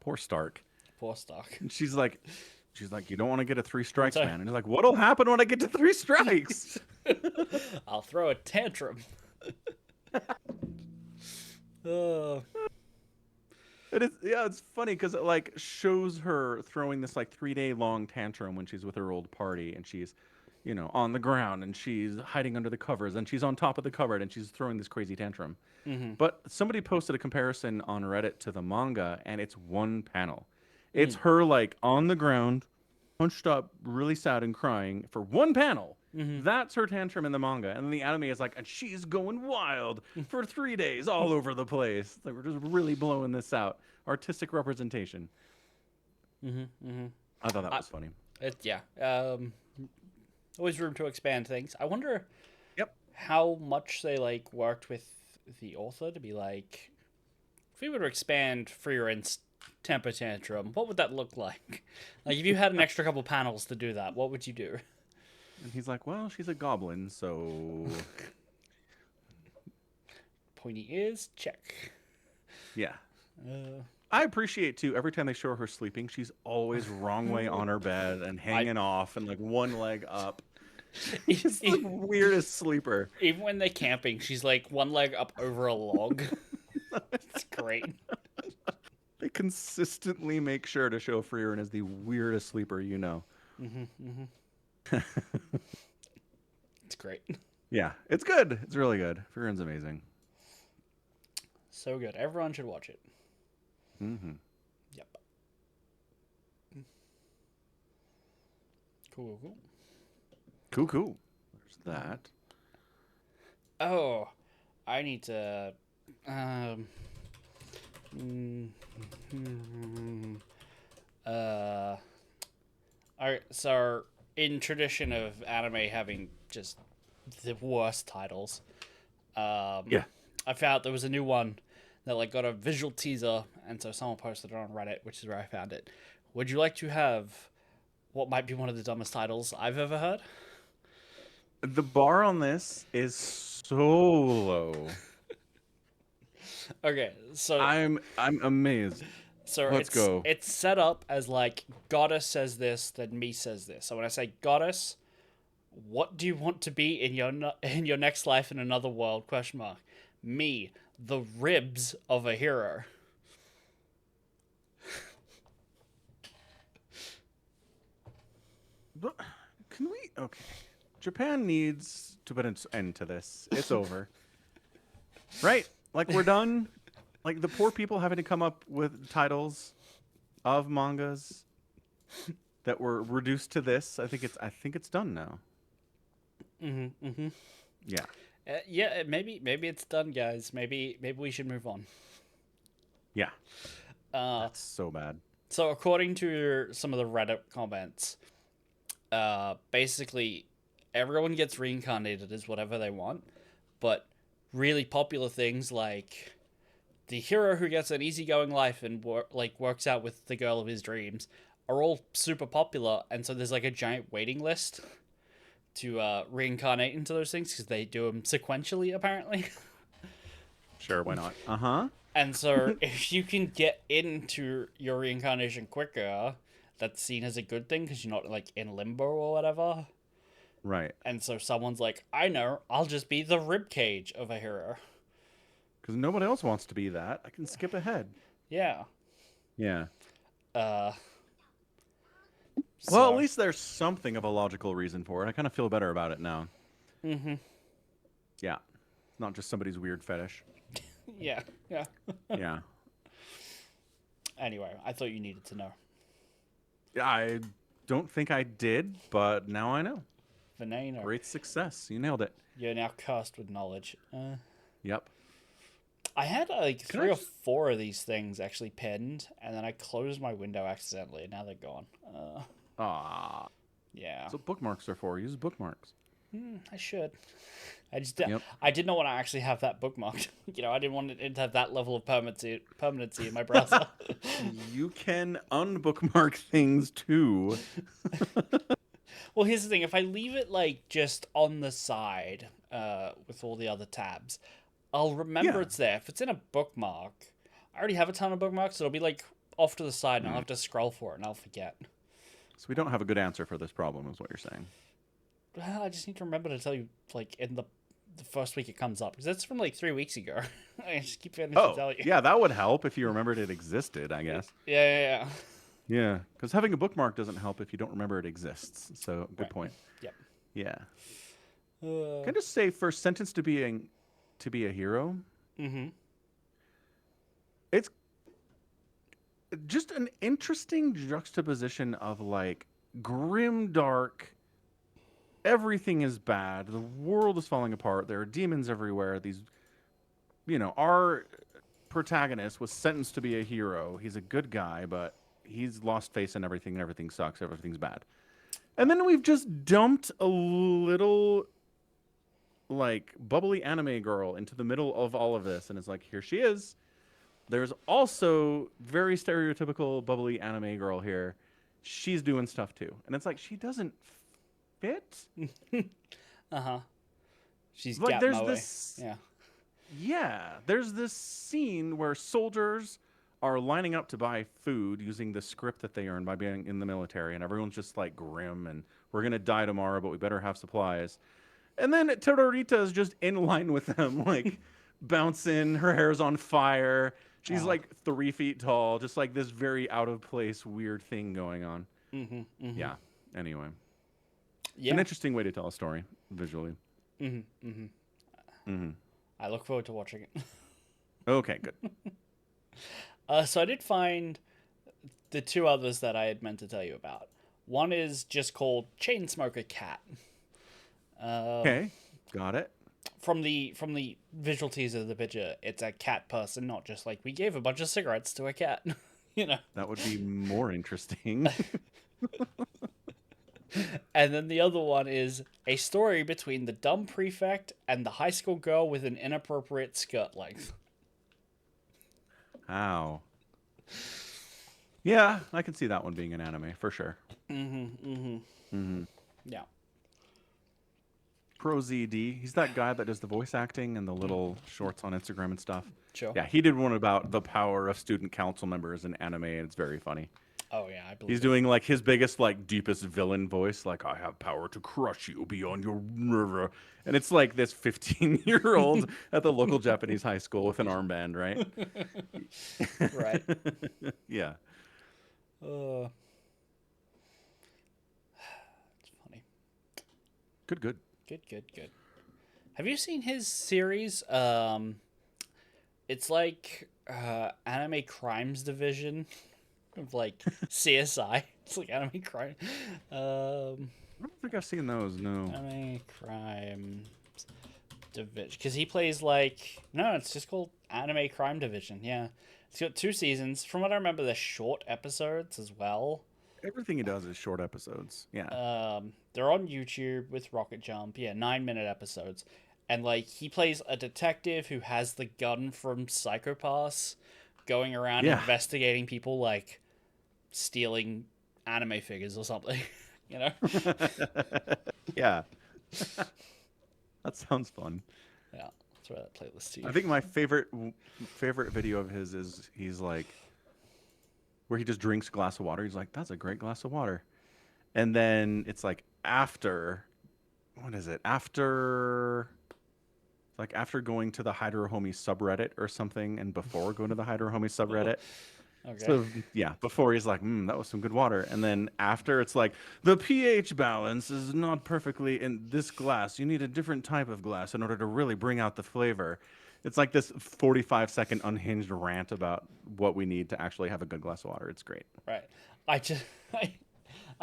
Poor Stark. And she's like, "You don't want to get a 3 strikes, man." And he's like, "What'll happen when I get to 3 strikes?" "I'll throw a tantrum." It's funny because it like shows her throwing this like 3-day long tantrum when she's with her old party, and she's, on the ground, and she's hiding under the covers, and she's on top of the cupboard, and she's throwing this crazy tantrum. But somebody posted a comparison on Reddit to the manga, and it's one panel. It's her like on the ground, hunched up, really sad and crying for one panel. That's her tantrum in the manga. And then the anime is like, "And she's going wild for 3 days all over the place." Like, we're just really blowing this out. Artistic representation. I thought that was funny. Always room to expand things. I wonder how much they like worked with the author to be like, if we were to expand Friren's temper tantrum, what would that look like? Like, if you had an extra couple panels to do that, what would you do? And he's like, "Well, she's a goblin, so..." Pointy ears, check. Yeah. I appreciate, too, every time they show her sleeping, she's always wrong way on her bed and hanging off and, like, one leg up. She's the weirdest sleeper. Even when they're camping, she's, like, one leg up over a log. It's great. They consistently make sure to show Frieren as the weirdest sleeper you know. It's great. Yeah, it's good. It's really good. Frieren's amazing. So good. Everyone should watch it. Yep. Cool. There's that. Oh, I need to... Alright, so in tradition of anime having just the worst titles, I found there was a new one that like got a visual teaser, and so someone posted it on Reddit, which is where I found it. Would you like to have what might be one of the dumbest titles I've ever heard? The bar on this is so low. Okay, so I'm amazed. Let's go. it's set up as like goddess says this, then me says this. So when I say goddess, what do you want to be in in your next life in another world? Question mark. Me, the ribs of a hero. But can we? Okay. Japan needs to put an end to this. It's over. Right? Like we're done. Like the poor people having to come up with titles of mangas that were reduced to this. I think it's done now. Yeah. Yeah, maybe it's done, guys. Maybe we should move on. Yeah. That's so bad. So according to some of the Reddit comments, basically everyone gets reincarnated as whatever they want, but really popular things like the hero who gets an easygoing life and works out with the girl of his dreams are all super popular, and so there's like a giant waiting list to reincarnate into those things because they do them sequentially apparently. Sure, why not? Uh-huh. And so if you can get into your reincarnation quicker, that's seen as a good thing because you're not like in limbo or whatever. Right. And so someone's like, I know, I'll just be the ribcage of a hero. Because nobody else wants to be that. I can skip ahead. Yeah. Yeah. So, well, at least there's something of a logical reason for it. I kind of feel better about it now. Mm-hmm. Yeah. Not just somebody's weird fetish. Yeah. Yeah. Anyway, I thought you needed to know. I don't think I did, but now I know. Veneno. Great success. You nailed it. You're now cursed with knowledge. Yep. I had like three or four of these things actually pinned, and then I closed my window accidentally, and now they're gone. Ah. Yeah. That's what bookmarks are for. Use bookmarks. I should. I did not want to actually have that bookmarked. I didn't want it to have that level of permanency in my browser. You can unbookmark things too. Well, here's the thing. If I leave it like just on the side with all the other tabs, I'll remember it's there. If it's in a bookmark, I already have a ton of bookmarks, so it'll be like off to the side, and I'll have to scroll for it, and I'll forget. So we don't have a good answer for this problem, is what you're saying. Well, I just need to remember to tell you, like, in the first week it comes up. Because that's from, like, 3 weeks ago. I just keep forgetting to tell you. Yeah, that would help if you remembered it existed, I guess. Yeah. Yeah, because having a bookmark doesn't help if you don't remember it exists. So, good point. Yep. Yeah. Can I just say, first sentence to be a hero? Mm-hmm. It's just an interesting juxtaposition of, like, grim, dark, everything is bad, the world is falling apart, there are demons everywhere, our protagonist was sentenced to be a hero. He's a good guy, but he's lost faith in everything, and everything sucks, everything's bad. And then we've just dumped a little, like, bubbly anime girl into the middle of all of this, and it's like, here she is. There's also very stereotypical bubbly anime girl here. She's doing stuff too. And it's like, she doesn't fit. Uh-huh. She's like, there's Moe. this. Yeah. Yeah. There's this scene where soldiers are lining up to buy food using the script that they earned by being in the military. And everyone's just like grim and we're going to die tomorrow, but we better have supplies. And then Terorita is just in line with them, like bouncing. Her hair's on fire. She's like 3 feet tall, just like this very out of place, weird thing going on. Yeah. Anyway. Yeah. An interesting way to tell a story visually. I look forward to watching it. Okay, good. So I did find the two others that I had meant to tell you about. One is just called Chainsmoker Cat. Okay, got it. From the visual teaser of the picture, it's a cat person, not just like we gave a bunch of cigarettes to a cat. That would be more interesting. And then the other one is a story between the dumb prefect and the high school girl with an inappropriate skirt length. Ow. Yeah, I can see that one being an anime for sure. Yeah. Pro ZD. He's that guy that does the voice acting and the little shorts on Instagram and stuff. Sure. Yeah, he did one about the power of student council members in anime, and it's very funny. Oh yeah, I believe He's doing like his biggest, like deepest villain voice, like I have power to crush you beyond your river, and it's like this 15-year-old at the local Japanese high school with an armband, right? Right. Yeah. It's funny. Good. Good. Have you seen his series? It's like Anime Crimes Division of like CSI. It's like anime crime. I don't think I've seen those. No. Anime Crime Division, because he plays like it's just called Anime Crime Division. Yeah, it's got 2 seasons. From what I remember, they're short episodes as well. Everything he does is short episodes. Yeah. They're on YouTube with Rocket Jump. Yeah, 9-minute episodes. And like he plays a detective who has the gun from Psycho Pass, going around investigating people like stealing anime figures or something. You know? Yeah. That sounds fun. Yeah, that's where that playlist to you. I think my favorite video of his is he's like where he just drinks a glass of water. He's like, "That's a great glass of water," and then it's like after, what is it? After going to the Hydro Homie subreddit or something, and before going to the Hydro Homie subreddit. Okay. So yeah, before he's like, that was some good water, and then after it's like the pH balance is not perfectly in this glass. You need a different type of glass in order to really bring out the flavor. It's like this 45-second unhinged rant about what we need to actually have a good glass of water. It's great. Right. I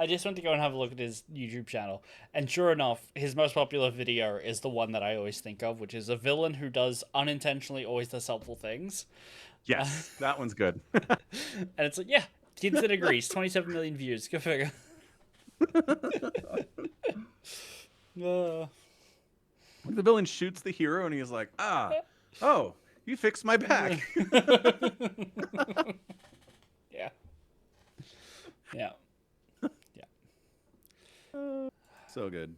just went to go and have a look at his YouTube channel, and sure enough, his most popular video is the one that I always think of, which is a villain who does unintentionally always does helpful things. Yes, that one's good. And it's like, yeah, kids that agrees, 27 million views. Go figure. The villain shoots the hero, and he's like, oh, you fixed my back. Yeah. Yeah. So good.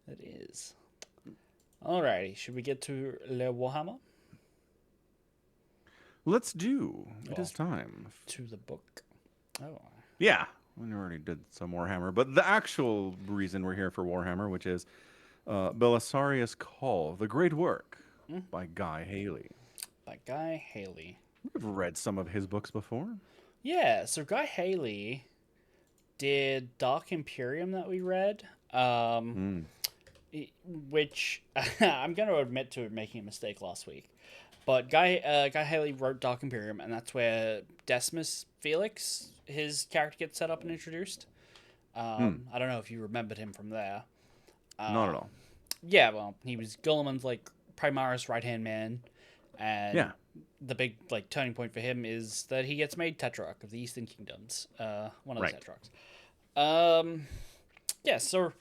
It is. Alrighty, should we get to Le Warhammer? Let's do. It is time. To the book. Oh. Yeah, we already did some Warhammer, but the actual reason we're here for Warhammer, which is Belisarius Cawl, The Great Work by Guy Haley. By Guy Haley. We've read some of his books before. Yeah, so Guy Haley did Dark Imperium that we read, which I'm going to admit to making a mistake last week. But Guy Haley wrote Dark Imperium, and that's where Decimus Felix, his character, gets set up and introduced. I don't know if you remembered him from there. Not at all. Yeah, well, he was Gulliman's like Primaris right-hand man, and the big like turning point for him is that he gets made Tetrarch of the Eastern Kingdoms, one of the Tetrarchs. So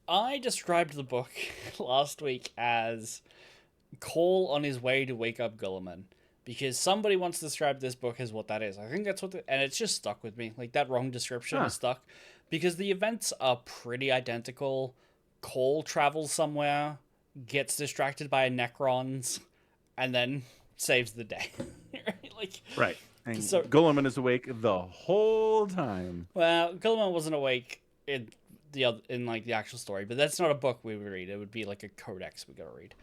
I described the book last week as Cawl on his way to wake up Gulliman, because somebody wants to describe this book as what that is. I think that's what and it's just stuck with me. Like, that wrong description is stuck, because the events are pretty identical. Cawl travels somewhere, gets distracted by Necrons, and then saves the day. Right. And so Gulliman is awake the whole time. Well, Gulliman wasn't awake in the actual story, but that's not a book we would read. It would be like a codex we gotta read.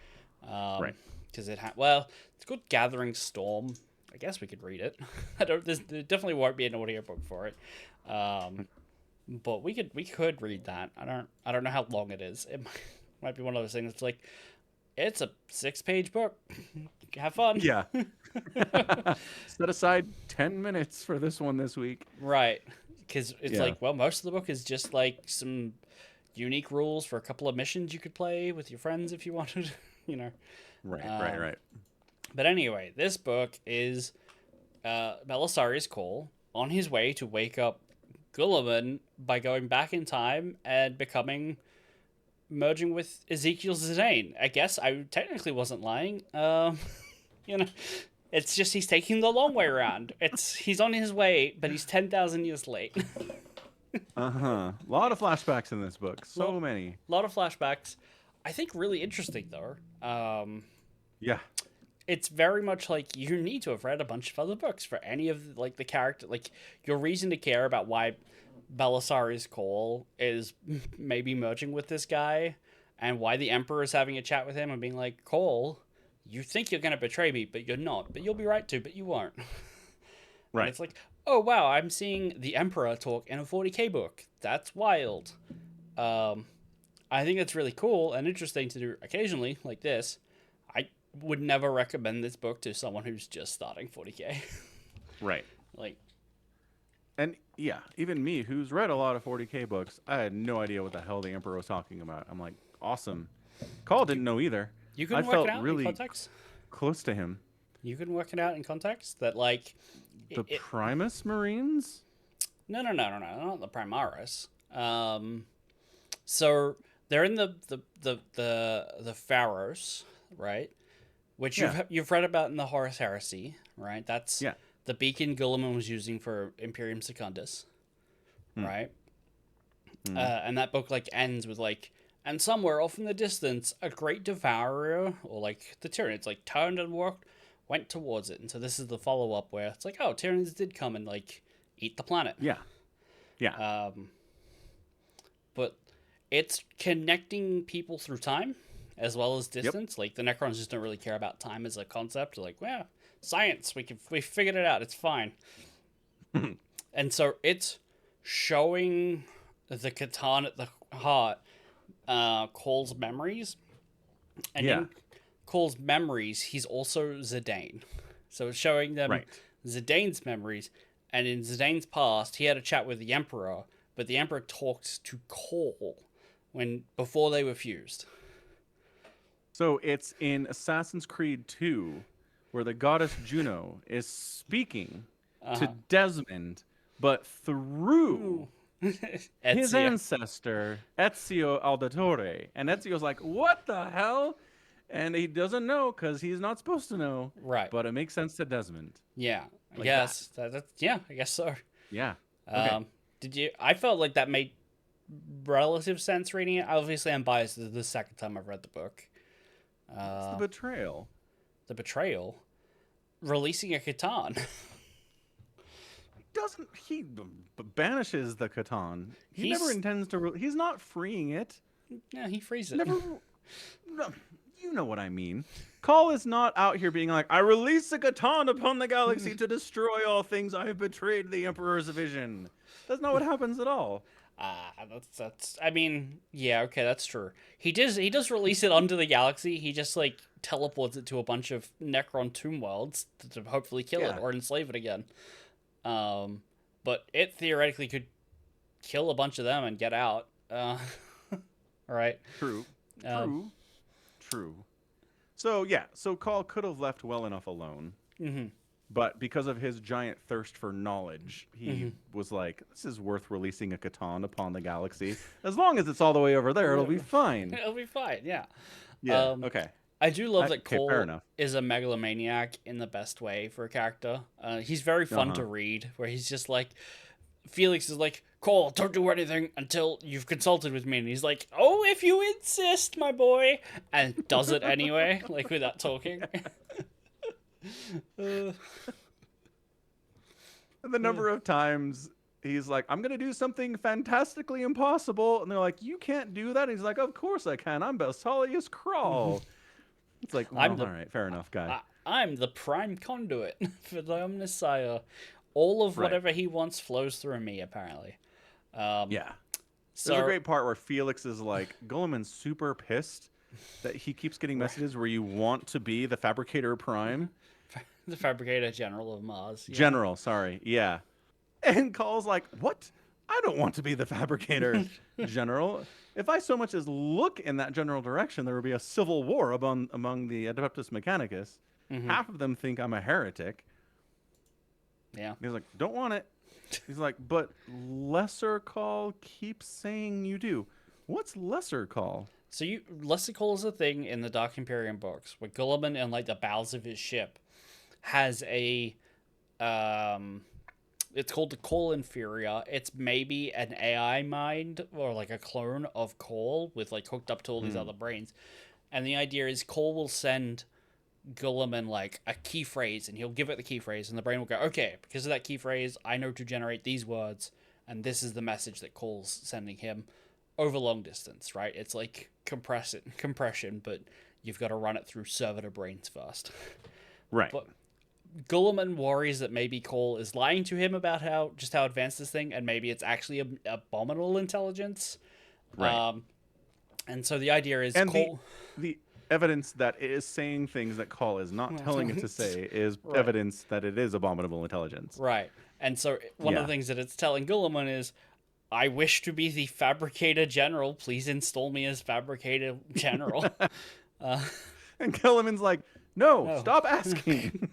Right. Because it's called Gathering Storm. I guess we could read it. There definitely won't be an audio book for it. But we could read that. I don't know how long it is. It might be one of those things that's like, it's a 6-page book. Have fun. Yeah. Set aside 10 minutes for this one this week. Right. Because it's like, well, most of the book is just like some unique rules for a couple of missions you could play with your friends if you wanted, you know. Right. But anyway, this book is Belisarius Cawl on his way to wake up Gulliman by going back in time and merging with Ezekiel Zidane. I guess I technically wasn't lying. You know, it's just he's taking the long way around. He's on his way, but he's 10,000 years late. A lot of flashbacks in this book. So Lot, many. lot of flashbacks. I think really interesting though. Yeah. It's very much like you need to have read a bunch of other books for any of like the character, like your reason to care about why Belisarius Cawl is maybe merging with this guy, and why the Emperor is having a chat with him and being like, Cawl, you think you're gonna betray me, but you're not. But you'll be right to, but you won't. And Right. it's like, oh wow, I'm seeing the Emperor talk in a 40k book. That's wild. Um, I think it's really cool and interesting to do occasionally, like this. I would never recommend this book to someone who's just starting 40k. Right. Like, And yeah, even me, who's read a lot of 40k books, I had no idea what the hell the Emperor was talking about. I'm like, awesome. Call didn't know either. you I can work it felt out in really context. close to him. You can work it out in context that like The Primus Marines? no, not the Primaris. So they're in the Pharaohs, right? Which Yeah. you've read about in the Horus Heresy, right? That's Yeah. the beacon Guilliman was using for Imperium Secundus, right? And that book like ends with like, and somewhere off in the distance, a great devourer, or like the Tyranids, like turned and went towards it. And so this is the follow up where it's like, oh, Tyranids did come and like eat the planet. Yeah. Yeah. But it's connecting people through time as well as distance. Like the Necrons just don't really care about time as a concept. They're like, well, science, we figured it out. It's fine. And so it's showing the Catan at the heart, Cawl's memories, and in Cawl's memories, he's also Zidane. So it's showing them Zidane's memories, and in Zidane's past, he had a chat with the Emperor, but the Emperor talked to Cawl before they were fused. So it's in Assassin's Creed 2 where the goddess Juno is speaking to Desmond, but through his ancestor, Ezio Auditore. And Ezio's like, what the hell? And he doesn't know because he's not supposed to know. Right. But it makes sense to Desmond. Yeah. Like Yes. Yeah, I guess so. Yeah. Okay. I felt like that made relative sense reading it. Obviously, I'm biased. This is the second time I've read the book. It's the betrayal. The betrayal. Releasing a Catan. He banishes the Catan. He never intends to. He's not freeing it. Yeah, he frees it. Never. No, you know what I mean. Cawl is not out here being like, I release the Catan upon the galaxy to destroy all things. I have betrayed the Emperor's vision. That's not what happens at all. That's. I mean, yeah, okay, that's true. He does release it onto the galaxy. He just like teleports it to a bunch of Necron tomb worlds to hopefully kill it or enslave it again. But it theoretically could kill a bunch of them and get out. Right. True. True. So yeah, so Cawl could have left well enough alone. Mm-hmm. But because of his giant thirst for knowledge, he was like, this is worth releasing a Catan upon the galaxy. As long as it's all the way over there, it'll be fine. It'll be fine, yeah. Yeah, okay. I do love that Cawl fair enough. is a megalomaniac in the best way for a character. He's very fun to read, where he's just like, Felix is like, Cawl, don't do anything until you've consulted with me. And he's like, oh, if you insist, my boy. And does it anyway, like without talking. And the number of times he's like, I'm going to do something fantastically impossible. And they're like, you can't do that. And he's like, of course I can. I'm Belisarius Cawl. It's like, well, all right, fair enough, guy. I'm the prime conduit for the Omnissiah. All of whatever he wants flows through me, apparently. Yeah. There's a great part where Felix is like, Guilliman's super pissed that he keeps getting messages where you want to be the Fabricator Prime. The Fabricator General of Mars. Yeah. General, sorry. Yeah. And Call's like, what? I don't want to be the Fabricator General. If I so much as look in that general direction, there would be a civil war among the Adeptus Mechanicus. Half of them think I'm a heretic. Yeah. He's like, don't want it. He's like, but Lesser Cawl keeps saying you do. What's Lesser Cawl? So Lesser Cawl is a thing in the Dark Imperium books where Guilliman in like the bowels of his ship has a it's called the Cawl Inferior. It's maybe an AI mind or like a clone of Cawl with like hooked up to all these other brains. And the idea is Cawl will send Gulliman like a key phrase, and he'll give it the key phrase, and the brain will go, okay, because of that key phrase, I know to generate these words, and this is the message that Cawl's sending him over long distance, right? It's like compression, but you've got to run it through server to brains first. Right. But Gulliman worries that maybe Cawl is lying to him about how advanced this thing, and maybe it's actually abominable intelligence. Right. And so the idea is, and Cawl... the evidence that it is saying things that Cawl is not telling it to say is evidence that it is abominable intelligence. Right. And so one of the things that it's telling Gulliman is, I wish to be the Fabricator General. Please install me as Fabricator General. And Gulliman's like, no, stop asking.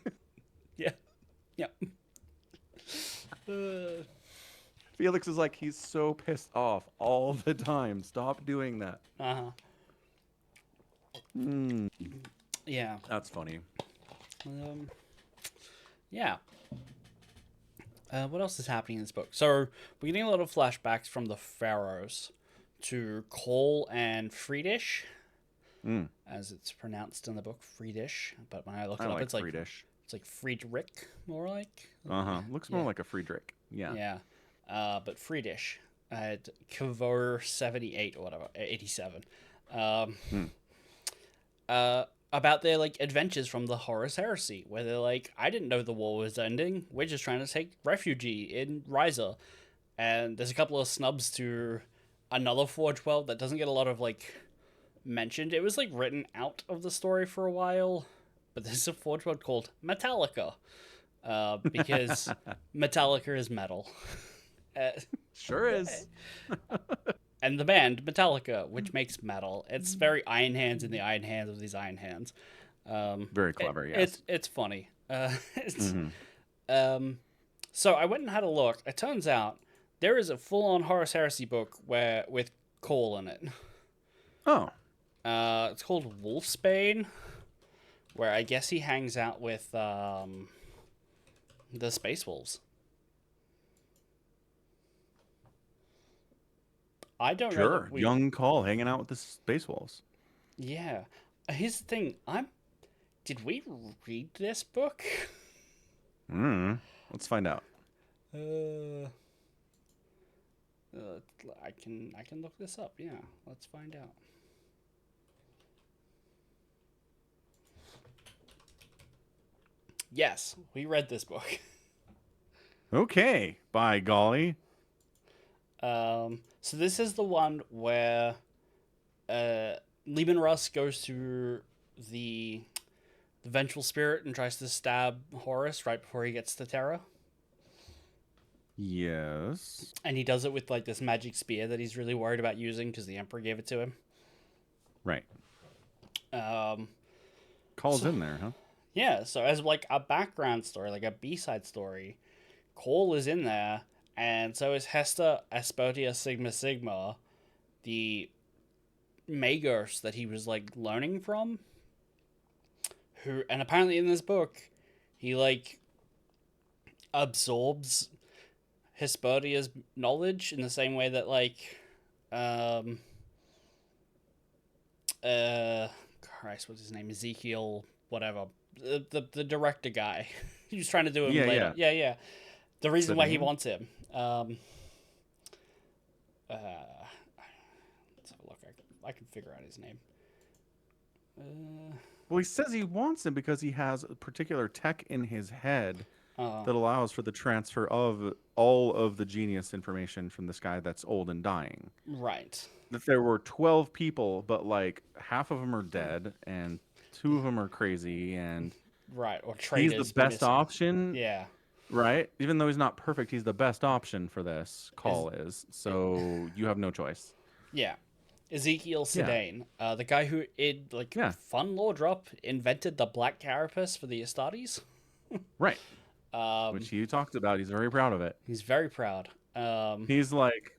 Yeah. Felix is like, he's so pissed off all the time. Stop doing that. Yeah. That's funny. Yeah. What else is happening in this book? So we're getting a lot of flashbacks from the pharaohs to Cawl and Friedish, as it's pronounced in the book, Friedish. But when I look it up, it's like Friedish. It's like Friedrich, more like. Looks more like a Friedrich. Yeah. Yeah. But Friedish at Kavor 78 or whatever, 87. About their like adventures from the Horus Heresy, where they're like, I didn't know the war was ending. We're just trying to take refuge in Riza. And there's a couple of snubs to another Forge World that doesn't get a lot of like mentioned. It was like written out of the story for a while, but there's a Forge World called Metallica, because Metallica is metal. Sure is. And the band Metallica, which makes metal. It's very Iron Hands in the Iron Hands of these Iron Hands. Very clever, yes. It's funny. So I went and had a look. It turns out there is a full-on Horus Heresy book with Cawl in it. Oh. It's called Wolfsbane, where I guess he hangs out with the Space Wolves. I don't know. Sure, young Cawl hanging out with the Space Wolves. Yeah. Here's the thing. Did we read this book? Let's find out. I can look this up. Yeah, let's find out. Yes, we read this book. Okay, by golly. So this is the one where Leman Russ goes to the Vengeful Spirit and tries to stab Horus right before he gets to Terra. Yes. And he does it with like this magic spear that he's really worried about using because the Emperor gave it to him. Right. Call's in there, huh? Yeah, so as like a background story, like a B-side story, Cawl is in there. And so is Hester Aspertia Sigma Sigma, the Magos that he was like learning from. And apparently in this book, he like absorbs Hespertia's knowledge in the same way that like Christ, what's his name? Ezekiel, whatever. The director guy. He was trying to do him later. Yeah. The reason why he wants him. Let's have a look. I can figure out his name. Well, he says he wants him because he has a particular tech in his head that allows for the transfer of all of the genius information from this guy that's old and dying. Right. That there were 12 people, but like half of them are dead and 2 of them are crazy, and right, or traitors. He's the best option. Yeah. Right? Even though he's not perfect, he's the best option for this. Cawl is. So you have no choice. Yeah. Ezekiel Sedane, the guy who, fun lore drop, invented the black carapace for the Astartes. Right. Which you talked about. He's very proud of it. He's very proud. He's like,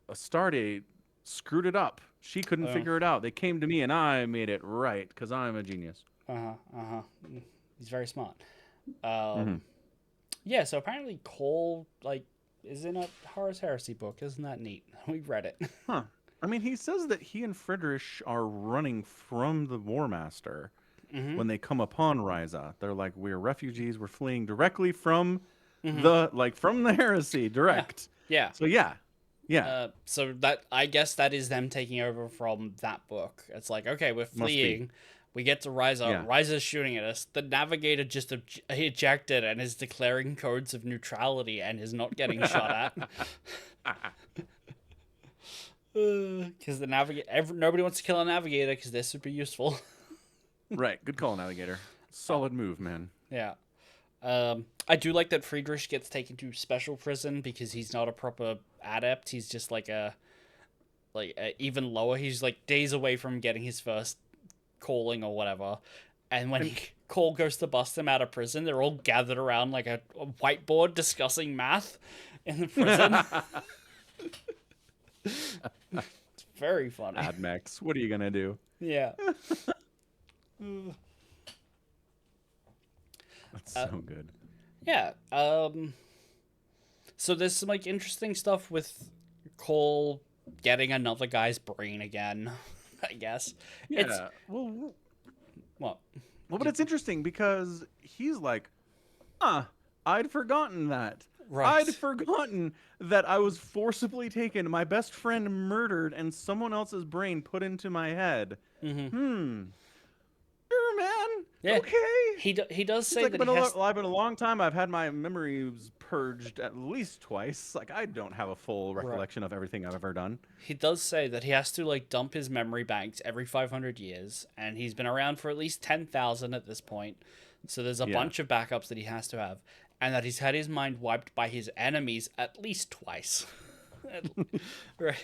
Astarte screwed it up. She couldn't figure it out. They came to me and I made it right because I'm a genius. He's very smart. Yeah, so apparently Cawl, like, is in a Horus Heresy book. Isn't that neat? We read it. Huh. I mean, he says that he and Friedrich are running from the War Master Mm-hmm. when they come upon Ryza. They're like, we're refugees. We're fleeing directly from Mm-hmm. from the heresy, Yeah. direct. Yeah. So yeah, So that, I guess that is them taking over from that book. It's like, okay, we're must be. fleeing. We get to Ryza. Yeah. Ryza's shooting at us. The navigator just ejected and is declaring codes of neutrality and is not getting shot at. Because the navigator, nobody wants to kill a navigator because they're super useful. Right. Good call, Navigator. Solid move, man. Yeah. I do like that Friedrich gets taken to special prison because he's not a proper adept. He's just like even lower. He's like days away from getting his first calling or whatever. And when Cawl goes to bust him out of prison, they're all gathered around like a whiteboard discussing math in the prison. It's very funny. Admex, what are you gonna do? Yeah. That's so good. Yeah. So there's some like interesting stuff with Cawl getting another guy's brain again, I guess. Yeah. It's Well, well, but it's interesting because he's like, I'd forgotten that. right. I'd forgotten that I was forcibly taken, my best friend murdered, and someone else's brain put into my head. Mm-hmm. Sure, man. Yeah. Okay. He does say It's like, that he has. I've been a long time. I've had my memories purged at least twice. Like, I don't have a full recollection of everything I've ever done. He does say that he has to like dump his memory banks every 500 years, and he's been around for at least 10,000 at this point. So there's a bunch of backups that he has to have, and that he's had his mind wiped by his enemies at least twice. Right.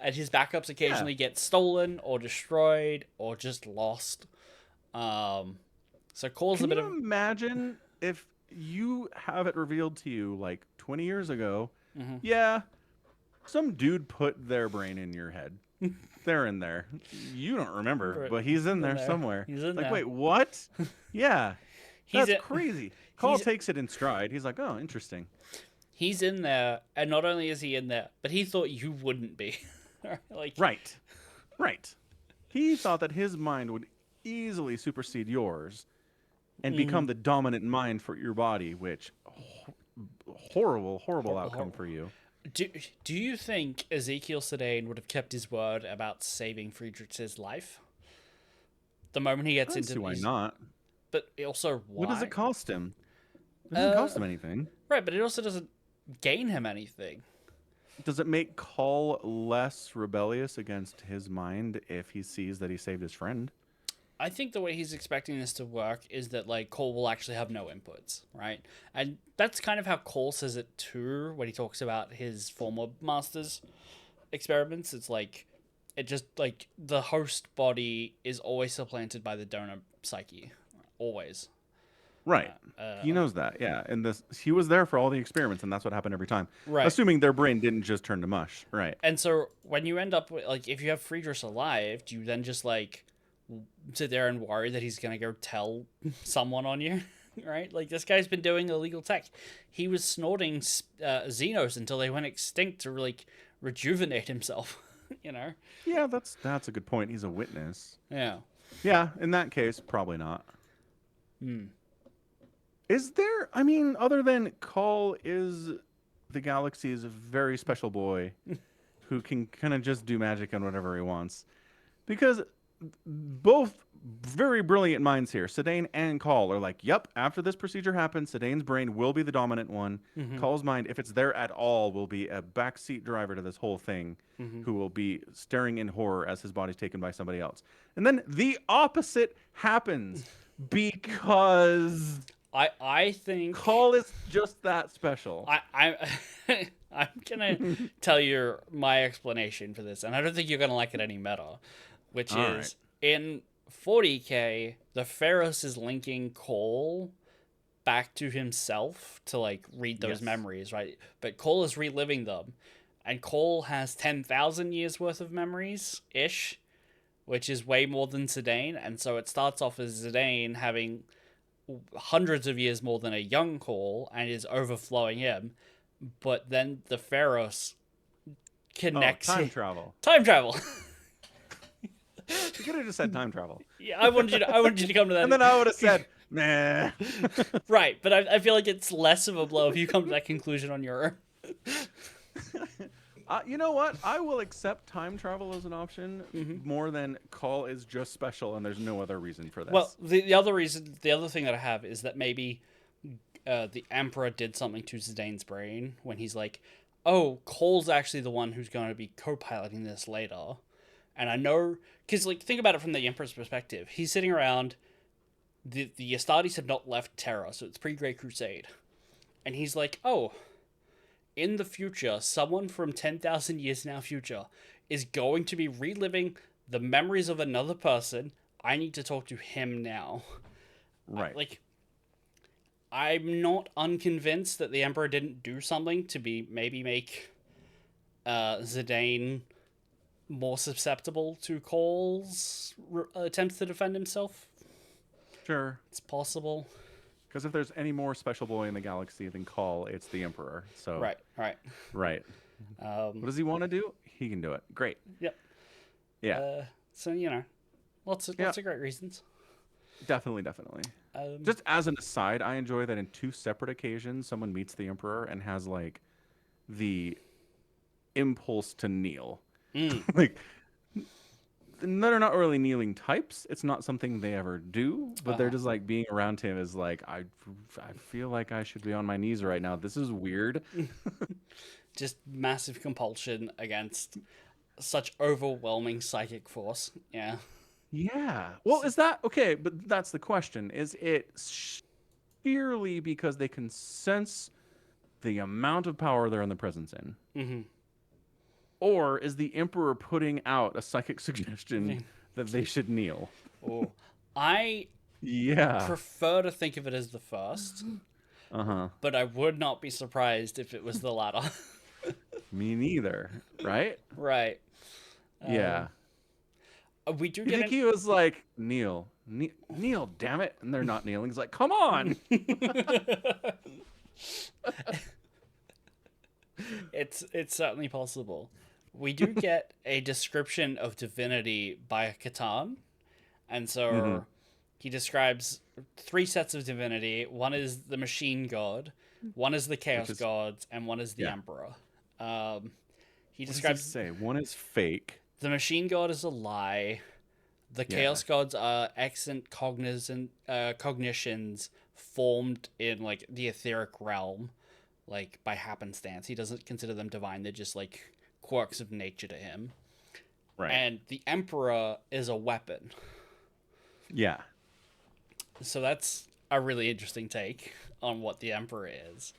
And his backups occasionally get stolen or destroyed or just lost. So Cawl's a bit of. Imagine if you have it revealed to you like 20 years ago? Mhm. Yeah, some dude put their brain in your head. They're in there. You don't remember, Right. but he's in there there. somewhere. He's in like, there. wait, what? Yeah, He's that's in- crazy. Cawl he's- takes it in stride. He's like, oh, interesting. He's in there, and not only is he in there, but he thought you wouldn't be. Like, Right. He thought that his mind would easily supersede yours and become the dominant mind for your body, which horrible outcome for you. Do you think Ezekiel Sedain would have kept his word about saving Friedrich's life? The moment he I gets don't into see why his- not. But also, why? What does it cost him? It doesn't cost him anything. Right, but it also doesn't gain him anything. Does it make Cawl less rebellious against his mind if he sees that he saved his friend? I think the way he's expecting this to work is that like Cawl will actually have no inputs, right? And that's kind of how Cawl says it too when he talks about his former master's experiments. It's like it just like the host body is always supplanted by the donor psyche, always. Right. He knows that, yeah. And he was there for all the experiments, and that's what happened every time. Right. Assuming their brain didn't just turn to mush. Right. And so when you end up with, like, if you have Friedrich alive, do you then just like sit there and worry that he's gonna go tell someone on you? Right? Like, this guy's been doing illegal tech. He was snorting Xenos until they went extinct to like rejuvenate himself. You know? Yeah, that's a good point. He's a witness. Yeah. Yeah, in that case, probably not. Hmm. Is there, I mean, other than Cawl is the galaxy's very special boy who can kind of just do magic and whatever he wants. Because both very brilliant minds here, Sedain and Cawl, are like, yep, after this procedure happens, Sedain's brain will be the dominant one. Call's mind, if it's there at all, will be a backseat driver to this whole thing who will be staring in horror as his body's taken by somebody else. And then the opposite happens because I think Cawl is just that special. I'm gonna tell you my explanation for this, and I don't think you're gonna like it any better. Which All is in 40K, the Pharaohs is linking Cawl back to himself to like read those memories, right? But Cawl is reliving them, and Cawl has 10,000 years worth of memories ish, which is way more than Sedain, and so it starts off as Sedain having hundreds of years more than a young Cawl and is overflowing him. But then the Pharaohs connects time travel. Time travel. You could have just said time travel. Yeah, I wanted you to come to that. And then I would have said, nah. Right, but I feel like it's less of a blow if you come to that conclusion on your own. You know what? I will accept time travel as an option more than Cawl is just special and there's no other reason for this. Well, the other thing that I have is that maybe the Emperor did something to Zidane's brain when he's like, oh, Cawl's actually the one who's going to be co-piloting this later. And I know, because like think about it from the Emperor's perspective. He's sitting around, the Astartes have not left Terra, so it's pre-Great Crusade. And he's like, oh, in the future, someone from 10,000 years now future is going to be reliving the memories of another person. I need to talk to him now. Right. I'm not unconvinced that the Emperor didn't do something to maybe make Zidane more susceptible to Cawl's attempts to defend himself. Sure. It's possible. Because if there's any more special boy in the galaxy than Cawl, it's the Emperor. So Right. What does he want to do? He can do it. Great. Yep. Yeah. So lots of great reasons. Definitely. Just as an aside, I enjoy that in 2 separate occasions, someone meets the Emperor and has like the impulse to kneel. Like, they're not really kneeling types. It's not something they ever do, but they're just like being around him is like, I feel like I should be on my knees right now. This is weird. Just massive compulsion against such overwhelming psychic force. Yeah. Yeah. Well, is that okay? But that's the question. Is it sheerly because they can sense the amount of power they're in the presence in? Mm-hmm. Or is the Emperor putting out a psychic suggestion that they should kneel? Oh, I prefer to think of it as the first. But I would not be surprised if it was the latter. Me neither. Right? Right. Yeah. We do You think he was like, kneel, damn it, and they're not kneeling. He's like, come on. It's certainly possible. We do get a description of divinity by Catan, and so he describes 3 sets of divinity. One is the machine god, one is the chaos gods, and one is the Emperor. He describes. What does he say? One is fake. The machine god is a lie. The chaos gods are excellent cognitions formed in like the etheric realm, like by happenstance. He doesn't consider them divine. They're just like quirks of nature to him. Right. And the Emperor is a weapon. Yeah. So that's a really interesting take on what the Emperor is.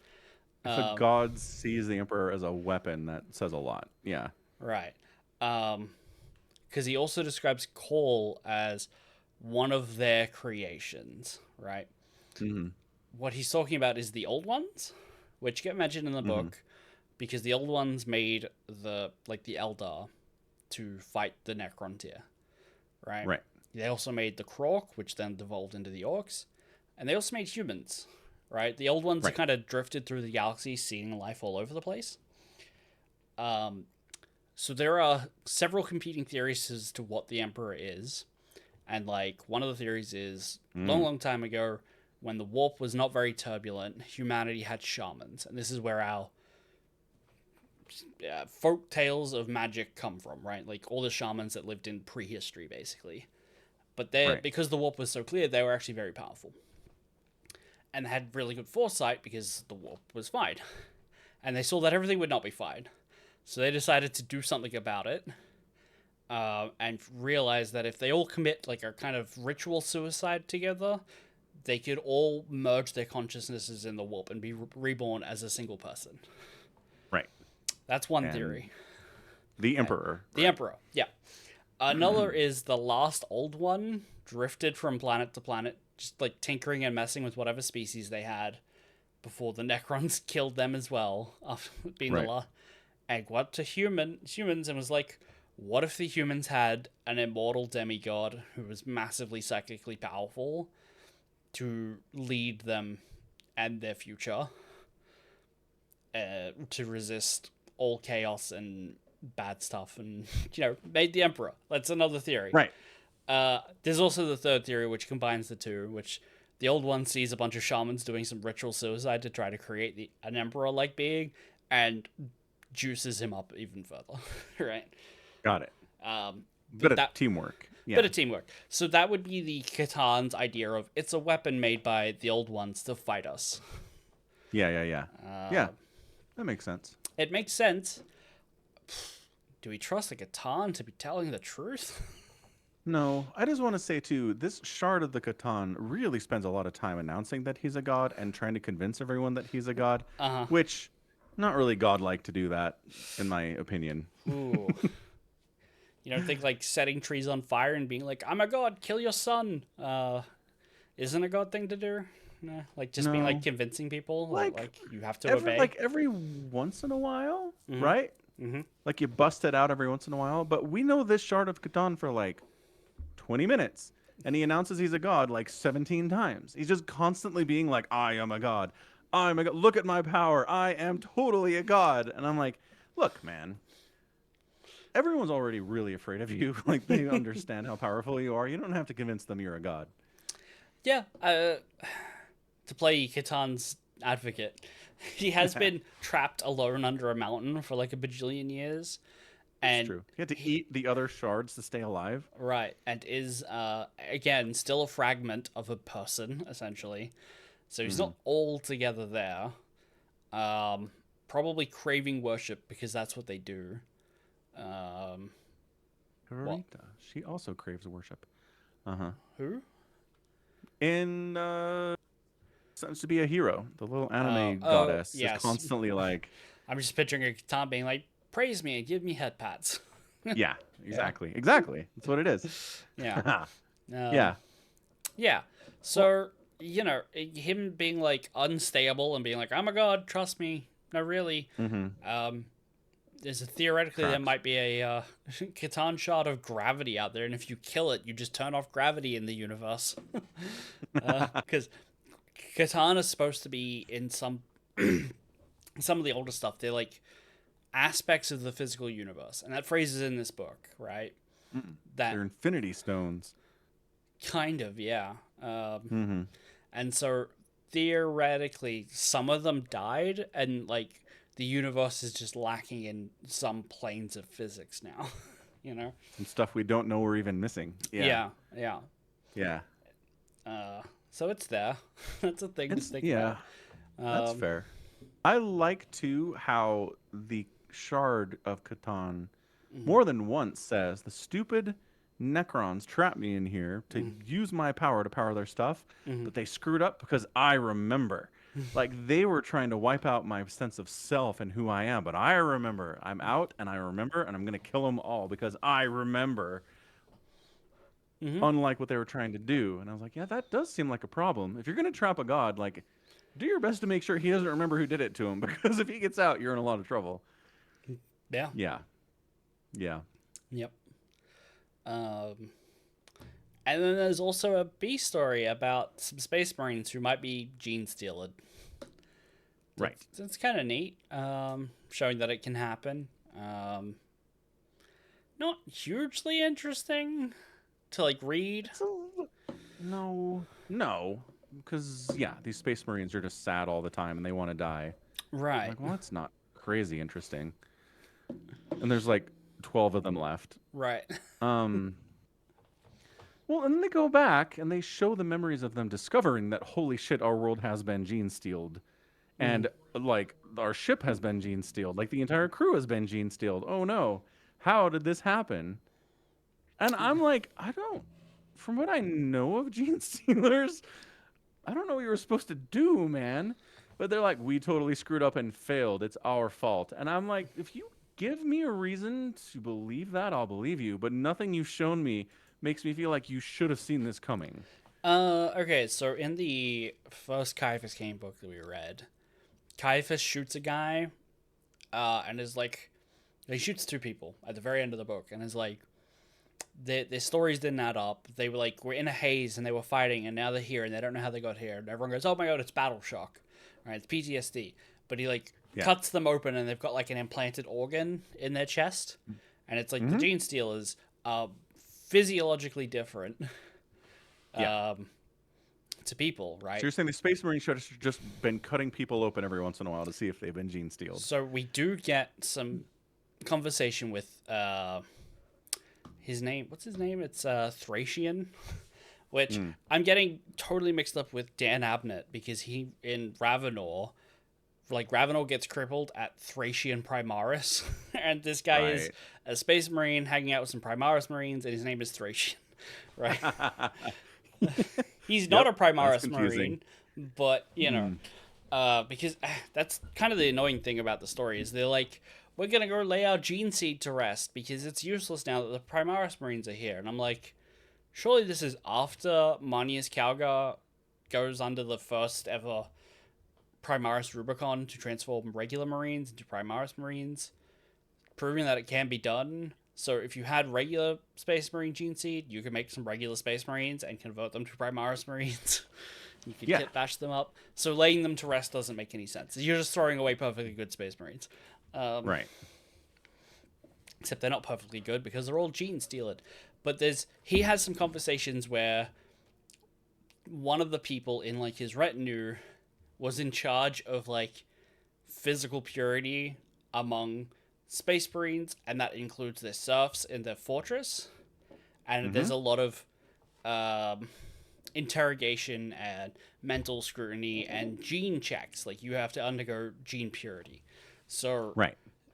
If the god sees the Emperor as a weapon, that says a lot. Yeah. Right. Because he also describes Cawl as one of their creations, right? Mm-hmm. What he's talking about is the Old Ones, which get mentioned in the book, because the Old Ones made the Eldar to fight the Necrontyr, right? Right. They also made the Krork, which then devolved into the Orcs, and they also made humans, right? The Old Ones kind of drifted through the galaxy, seeing life all over the place. So there are several competing theories as to what the Emperor is. And, like, one of the theories is, long time ago, when the warp was not very turbulent, humanity had shamans. And this is where our folk tales of magic come from, right? Like, all the shamans that lived in prehistory, basically. But because the warp was so clear, they were actually very powerful. And they had really good foresight because the warp was fine. And they saw that everything would not be fine. So they decided to do something about it, and realized that if they all commit like a kind of ritual suicide together, they could all merge their consciousnesses in the warp and be reborn as a single person. Right. That's one theory. The Emperor. The Emperor, yeah. Another is the last Old One drifted from planet to planet, just like tinkering and messing with whatever species they had before the Necrons killed them as well, after being the last. And went to humans and was like, what if the humans had an immortal demigod who was massively psychically powerful? to lead them and their future, to resist all chaos and bad stuff, and made the Emperor. That's another theory. Right. There's also the third theory, which combines the two, which the old one sees a bunch of shamans doing some ritual suicide to try to create an Emperor-like being, and juices him up even further, right? Got it. Bit of teamwork. Yeah. Bit of teamwork. So that would be the Catan's idea of it's a weapon made by the old ones to fight us. Yeah. Yeah. That makes sense. It makes sense. Do we trust the Catan to be telling the truth? No, I just want to say too, this shard of the Catan really spends a lot of time announcing that he's a god and trying to convince everyone that he's a god, which not really godlike to do that, in my opinion. Ooh. You don't think like setting trees on fire and being like, "I'm a god, kill your son," isn't a god thing to do? Nah, like just being like convincing people, like you have to obey. Like every once in a while, right? Mm-hmm. Like you bust it out every once in a while. But we know this shard of Catan for like 20 minutes, and he announces he's a god like 17 times. He's just constantly being like, "I am a god. I'm a god. Look at my power. I am totally a god." And I'm like, "Look, man. Everyone's already really afraid of you. Like they understand how powerful you are. You don't have to convince them you're a god." Yeah. To play Catan's advocate, he has been trapped alone under a mountain for like a bajillion years. That's true. He had to eat the other shards to stay alive. Right. And is, again, still a fragment of a person, essentially. So he's not altogether there. Probably craving worship because that's what they do. Karita. She also craves worship. Who? In seems to be a hero. The little anime goddess is constantly like. I'm just picturing a Catan being like, "Praise me and give me head pats." Yeah, exactly. Exactly. That's what it is. Yeah. Yeah. So, him being like unstable and being like, "I'm a god, trust me." No, really. There's theoretically there might be a Catan shard of gravity out there, and if you kill it, you just turn off gravity in the universe. Because Catan is supposed to be in some of the older stuff. They're like aspects of the physical universe, and that phrase is in this book, right? They're infinity stones. Kind of, yeah. And so theoretically, some of them died, and like the universe is just lacking in some planes of physics now. Some stuff we don't know we're even missing. Yeah. So it's there. That's a thing to think about. That's fair. I like too how the shard of Catan more than once says the stupid Necrons trapped me in here to use my power to power their stuff, but they screwed up because I remember. Like they were trying to wipe out my sense of self and who I am, but I remember. I'm out and I remember, and I'm going to kill them all because I remember. Unlike what they were trying to do. And I was like, yeah, that does seem like a problem. If you're going to trap a god, like, do your best to make sure he doesn't remember who did it to him, because if he gets out, you're in a lot of trouble. Yeah. Yep. And then there's also a B story about some space marines who might be gene stealed. Right. It's kind of neat, showing that it can happen. Not hugely interesting to like read. No, because these space marines are just sad all the time and they want to die. Right. Like, well, that's not crazy interesting. And there's like 12 of them left. Right. Well, and then they go back and they show the memories of them discovering that, holy shit, our world has been gene stealed. And like our ship has been gene stealed. Like the entire crew has been gene stealed. Oh no. How did this happen? And I'm like, from what I know of gene stealers, I don't know what you were supposed to do, man. But they're like, we totally screwed up and failed. It's our fault. And I'm like, if you give me a reason to believe that, I'll believe you. But nothing you've shown me makes me feel like you should have seen this coming. Okay, so in the first Caiaphas Cain book that we read, Caiaphas shoots a guy, and is like, he shoots two people at the very end of the book, and is like, their stories didn't add up. They were like, we're in a haze and they were fighting and now they're here and they don't know how they got here. And everyone goes, oh my god, it's battle shock. Right? It's PTSD. But he like cuts them open and they've got like an implanted organ in their chest. And it's like the gene stealers are physiologically different to people, right? So you're saying the Space Marines should have just been cutting people open every once in a while to see if they've been gene stealed. So we do get some conversation with his name. What's his name? It's Thracian, which I'm getting totally mixed up with Dan Abnett because he in Ravenor, like Ravenor gets crippled at Thracian Primaris, and this guy is a Space Marine hanging out with some Primaris Marines, and his name is Thracian, right? He's not a Primaris Marine, but you know, because that's kind of the annoying thing about the story is they're like, we're gonna go lay our gene seed to rest because it's useless now that the Primaris Marines are here. And I'm like, surely this is after Manius Calgar goes under the first ever Primaris Rubicon to transform regular Marines into Primaris Marines, proving that it can be done. So if you had regular Space Marine gene seed, you could make some regular Space Marines and convert them to Primaris Marines. You could kit bash them up. So laying them to rest doesn't make any sense. You're just throwing away perfectly good Space Marines. Right. Except they're not perfectly good because they're all gene stealed. But he has some conversations where one of the people in like his retinue was in charge of like physical purity among Space Marines, and that includes their serfs in their fortress. And there's a lot of interrogation and mental scrutiny and gene checks. Like you have to undergo gene purity. So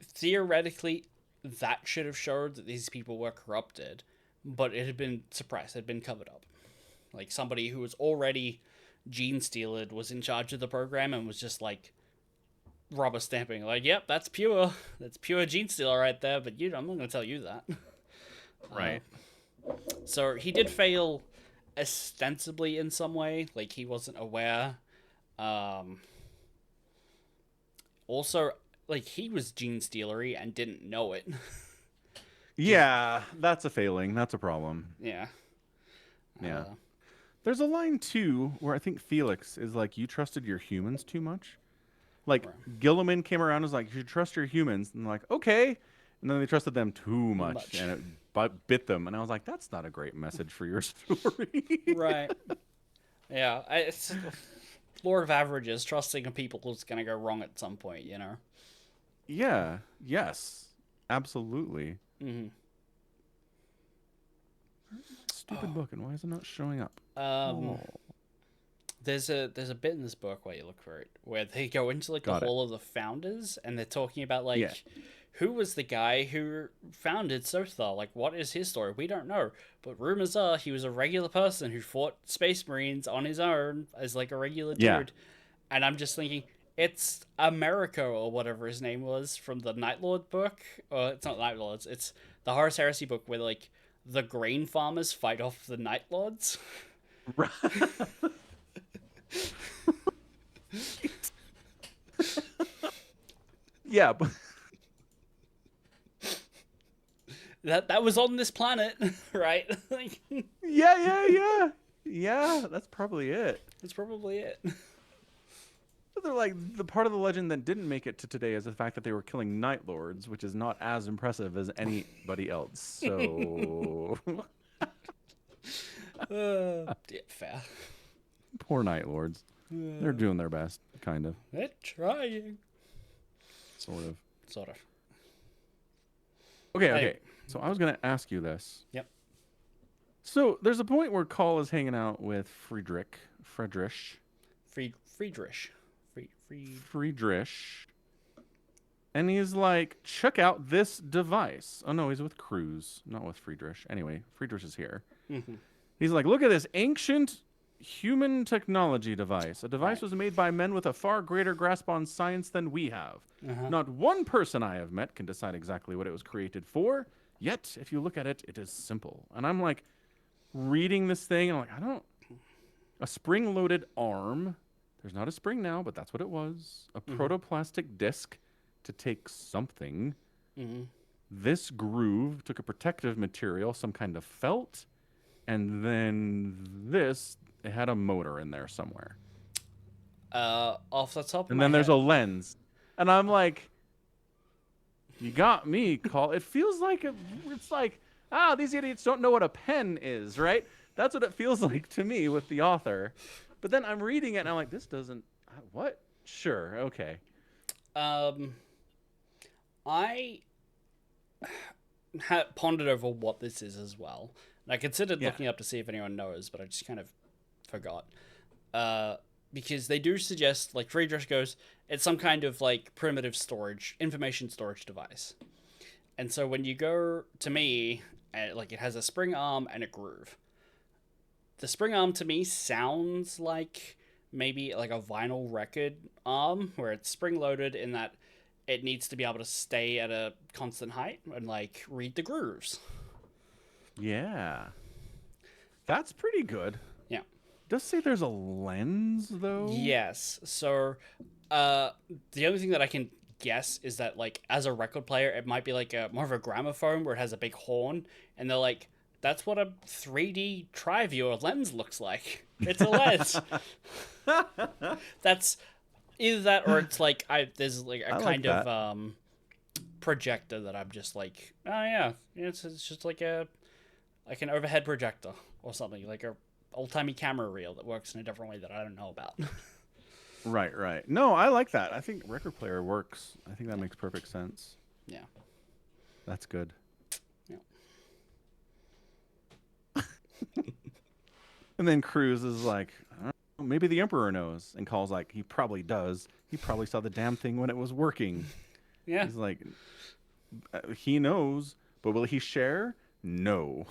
theoretically, that should have showed that these people were corrupted, but it had been suppressed, it had been covered up. Like somebody who was already gene stealed was in charge of the program and was just like rubber stamping, like, yep, that's pure gene stealer right there, but I'm not going to tell you that. Right. So he did fail ostensibly in some way, like he wasn't aware. Also, like, he was gene stealery and didn't know it. Yeah, that's a failing. That's a problem. Yeah. Yeah. There's a line, too, where I think Felix is like, you trusted your humans too much. Like, Gilliman came around and was like, you should trust your humans. And they're like, okay. And then they trusted them too much. And it bit them. And I was like, that's not a great message for your story. Right. Yeah. It's Lord of Averages. Trusting people is going to go wrong at some point, you know? Yeah. Yes. Absolutely. Mm-hmm. Stupid book, and why is it not showing up? There's a bit in this book where you look for it where they go into like the Hall of the Founders and they're talking about like who was the guy who founded Sothar? Like, what is his story? We don't know, but rumors are he was a regular person who fought Space Marines on his own as like a regular dude. And I'm just thinking, it's America or whatever his name was from the Night Lord book. Or it's not Night Lords. It's the Horus Heresy book where like the grain farmers fight off the Night Lords. Right. Yeah, but that was on this planet, right? yeah. That's probably it. That's probably it. But they're like, the part of the legend that didn't make it to today is the fact that they were killing Night Lords, which is not as impressive as anybody else. So, fair. Poor Night Lords. They're doing their best, kind of. They're trying. Sort of. Anyway. Okay. So I was going to ask you this. Yep. So there's a point where Cawl is hanging out with Friedrich. And he's like, check out this device. Oh, no, he's with Cruz, not with Friedrich. Anyway, Friedrich is here. Mm-hmm. He's like, look at this ancient human technology device. A device was made by men with a far greater grasp on science than we have. Not one person I have met can decide exactly what it was created for. Yet, if you look at it, it is simple. And I'm like, reading this thing, and I'm like, a spring-loaded arm. There's not a spring now, but that's what it was. A protoplastic disc to take something this groove took a protective material, some kind of felt, and then this it had a motor in there somewhere. Off the top of And my then there's a head, lens. And I'm like, you got me, Cawl. It feels like it's like, these idiots don't know what a pen is, right? That's what it feels like to me with the author. But then I'm reading it and I'm like, this doesn't, what? Sure, okay. I had pondered over what this is as well. And I considered looking up to see if anyone knows, but I just kind of forgot. Because they do suggest, like Friedrich goes, it's some kind of like primitive storage, information storage device. And so when you go to me, like it has a spring arm and a groove. The spring arm to me sounds like maybe like a vinyl record arm where it's spring loaded in that it needs to be able to stay at a constant height and like read the grooves. Yeah. That's pretty good. Yeah. Does say there's a lens though? Yes. So the only thing that I can guess is that like as a record player it might be like a more of a gramophone where it has a big horn and they're like, that's what a 3D tri-viewer lens looks like. It's a lens. That's either that or it's like there's like a kind of projector that I'm just like, oh yeah, it's just like an overhead projector or something, like a old-timey camera reel that works in a different way that I don't know about. Right. No, I like that. I think record player works. I think that makes perfect sense. Yeah. That's good. And then Cruz is like, I don't know, maybe the Emperor knows. And Call's like, he probably does. He probably saw the damn thing when it was working. Yeah. He's like, he knows, but will he share? No.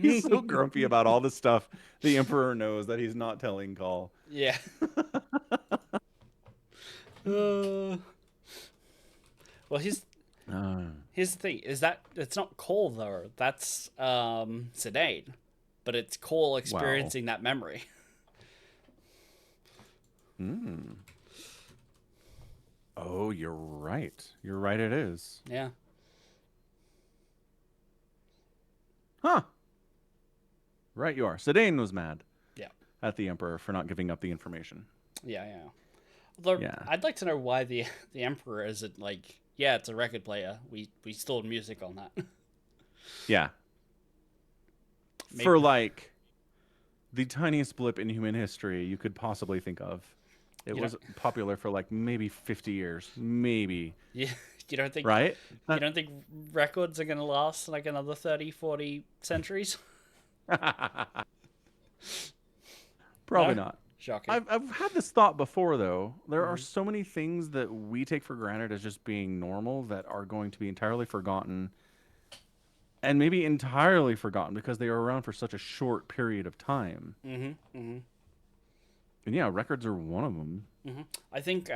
He's so grumpy about all the stuff the Emperor knows that he's not telling Cawl. Yeah. Well, here's the thing: is that it's not Cawl though. That's Sedaine, but it's Cawl experiencing that memory. Oh, you're right. You're right. It is. Yeah. Huh. Right, you are. Sedaine was mad. Yeah. At the Emperor for not giving up the information. Yeah. Although I'd like to know why the Emperor isn't like, yeah, it's a record player. We stored music on that. Yeah. Maybe. For like the tiniest blip in human history you could possibly think of. It was popular for like maybe 50 years. Maybe. Yeah. You don't think, right? You don't think records are going to last like another 30, 40 centuries? Probably not. Shocking. I've had this thought before, though. There are so many things that we take for granted as just being normal that are going to be entirely forgotten. And maybe entirely forgotten because they are around for such a short period of time. And yeah, records are one of them. I think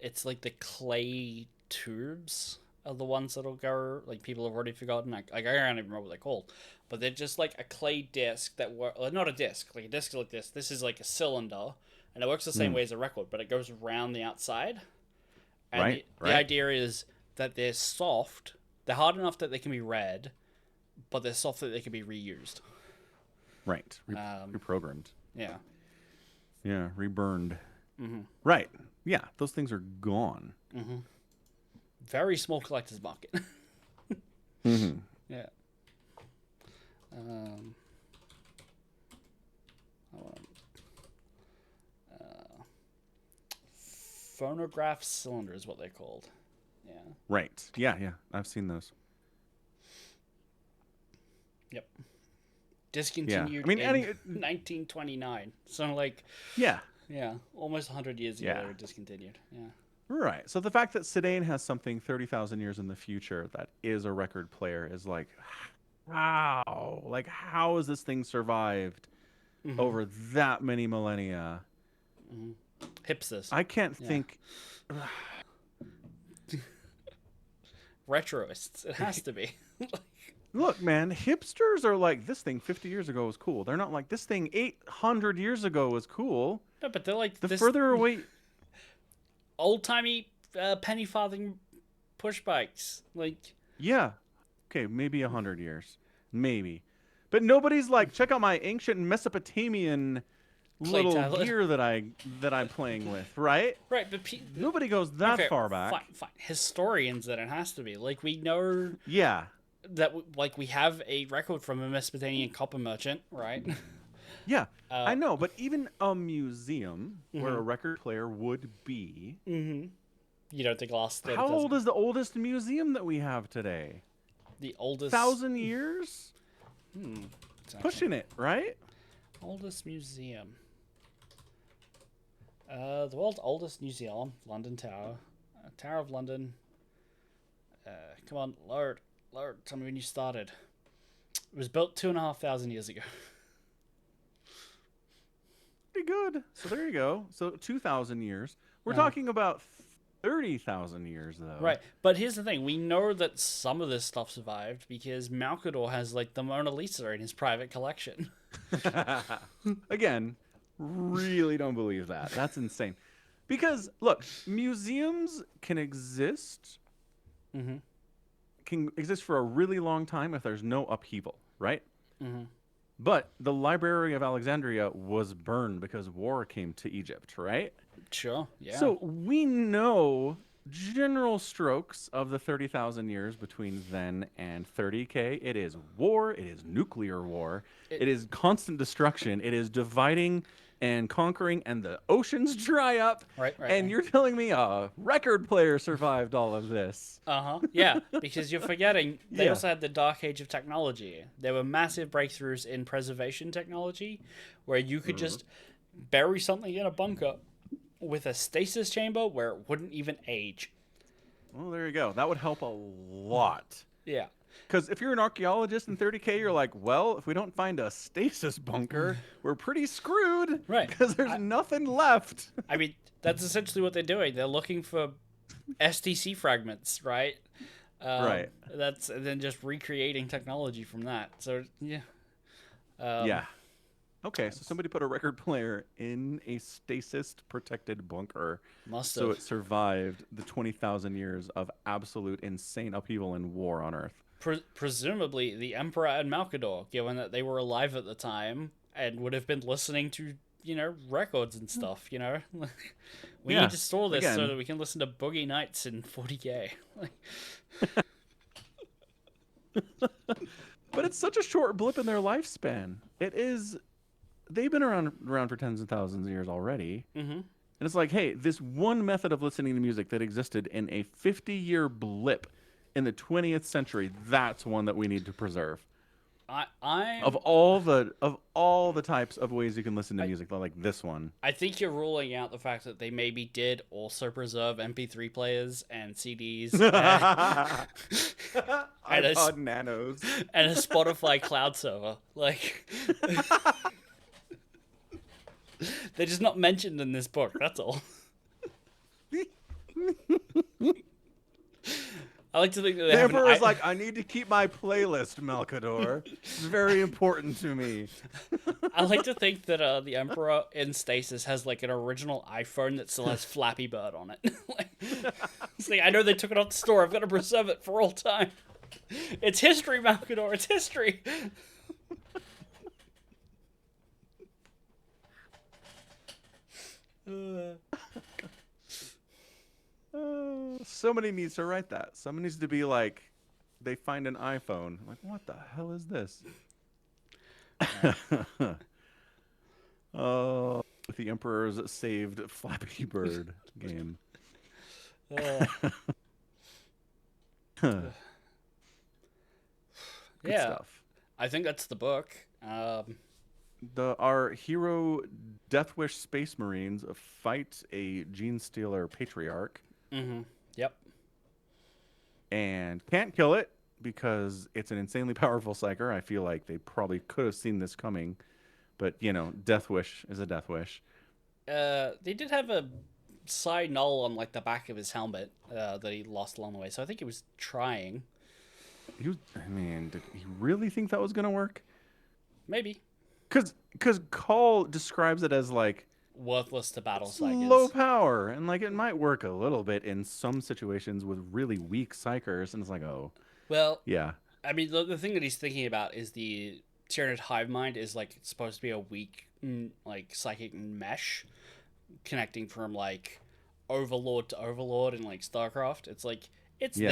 it's like the clay tubes are the ones that'll go, like people have already forgotten. Like I don't even remember what they're called, but they're just like a clay disc that not a disc, like a disc like this. This is like a cylinder, and it works the same way as a record, but it goes around the outside. And the idea is that they're soft. They're hard enough that they can be read, but they're soft that they can be reused. Right. Reprogrammed. Yeah. Yeah, reburned. Right. Yeah, those things are gone. Very small collector's market. Yeah. Phonograph cylinder is what they're called. Yeah. Right. Yeah. I've seen those. Yep. Discontinued in 1929. So like... Yeah, almost 100 years ago they were discontinued. Yeah. Right. So the fact that Sedaine has something 30,000 years in the future that is a record player is like, how? Like, how has this thing survived over that many millennia? Hipsters. I can't think... Retroists. It has to be. Look, man, hipsters are like, this thing 50 years ago was cool. They're not like, this thing 800 years ago was cool. No, but they're like... The further away... Old-timey penny farthing push bikes. Like, yeah, okay, maybe 100 years, maybe, but nobody's like, check out my ancient Mesopotamian Clay little tablet. gear that I'm playing with, right? Right, but Nobody goes that okay, far back. Fine. Historians, then it has to be. Like, we know Yeah, that, like, we have a record from a Mesopotamian copper merchant, right? yeah, I know, but even a museum where a record player would be. You don't think last 30,000? How old is the oldest museum that we have today? The oldest 1,000 years? Pushing it, right? Oldest museum. The world's oldest museum, London Tower. Tower of London. Come on, Lord, tell me when you started. It was built 2,500 years ago. Pretty good. So there you go. So 2,000 years. We're talking about 30,000 years, though. Right, but here's the thing. We know that some of this stuff survived because Malcador has, like, the Mona Lisa in his private collection. Again, really don't believe that. That's insane. Because, look, museums can exist for a really long time if there's no upheaval, right? But the Library of Alexandria was burned because war came to Egypt, right? Sure, yeah. So we know general strokes of the 30,000 years between then and 30K. It is war. It is nuclear war. It is constant destruction. It is dividing and conquering, and the oceans dry up. Right. And you're telling me a record player survived all of this? Yeah, because you're forgetting they also had the dark age of technology. There were massive breakthroughs in preservation technology where you could just bury something in a bunker with a stasis chamber where it wouldn't even age. Well, there you go. That would help a lot. Yeah. Because if you're an archaeologist in 30K, you're like, well, if we don't find a stasis bunker, we're pretty screwed. Right. Because there's nothing left. I mean, that's essentially what they're doing. They're looking for STC fragments, right? Right. That's and then just recreating technology from that. So, yeah. Yeah. Okay, so somebody put a record player in a stasis-protected bunker, so it survived the 20,000 years of absolute insane upheaval and war on Earth. Presumably, the Emperor and Malcador, given that they were alive at the time and would have been listening to, records and stuff, We need to store this so that we can listen to Boogie Nights in 40K. But it's such a short blip in their lifespan. It is... They've been around for tens of thousands of years already. And it's like, hey, this one method of listening to music that existed in a 50-year blip in the 20th century, that's one that we need to preserve. Of all the types of ways you can listen to music, like this one. I think you're ruling out the fact that they maybe did also preserve MP3 players and CDs and iPod Nanos and a Spotify cloud server. Like, they're just not mentioned in this book. That's all. I like to think that the Emperor's like, I need to keep my playlist, Malcador. It's very important to me. I like to think that the Emperor in stasis has like an original iPhone that still has Flappy Bird on it. It's like, I know they took it off the store. I've got to preserve it for all time. It's history, Malcador. It's history. Somebody needs to write that. Someone needs to be like, they find an iPhone. I'm like, what the hell is this? Oh, the Emperor's saved Flappy Bird game. Good stuff. I think that's the book. Our hero Deathwish Space Marines fight a gene stealer patriarch. Yep. And can't kill it because it's an insanely powerful psyker. I feel like they probably could have seen this coming. But, Death Wish is a Death Wish. They did have a side null on, like, the back of his helmet that he lost along the way. So I think he was trying. Did he really think that was going to work? Maybe. Because Cawl describes it as, like, worthless to battle It's low psychers. power, and like it might work a little bit in some situations with really weak psychers, and it's like, oh, Well, yeah, I mean, the thing that he's thinking about is the Tyranid hive mind is like supposed to be a weak, like psychic mesh connecting from like overlord to overlord in like StarCraft. It's like it's yeah,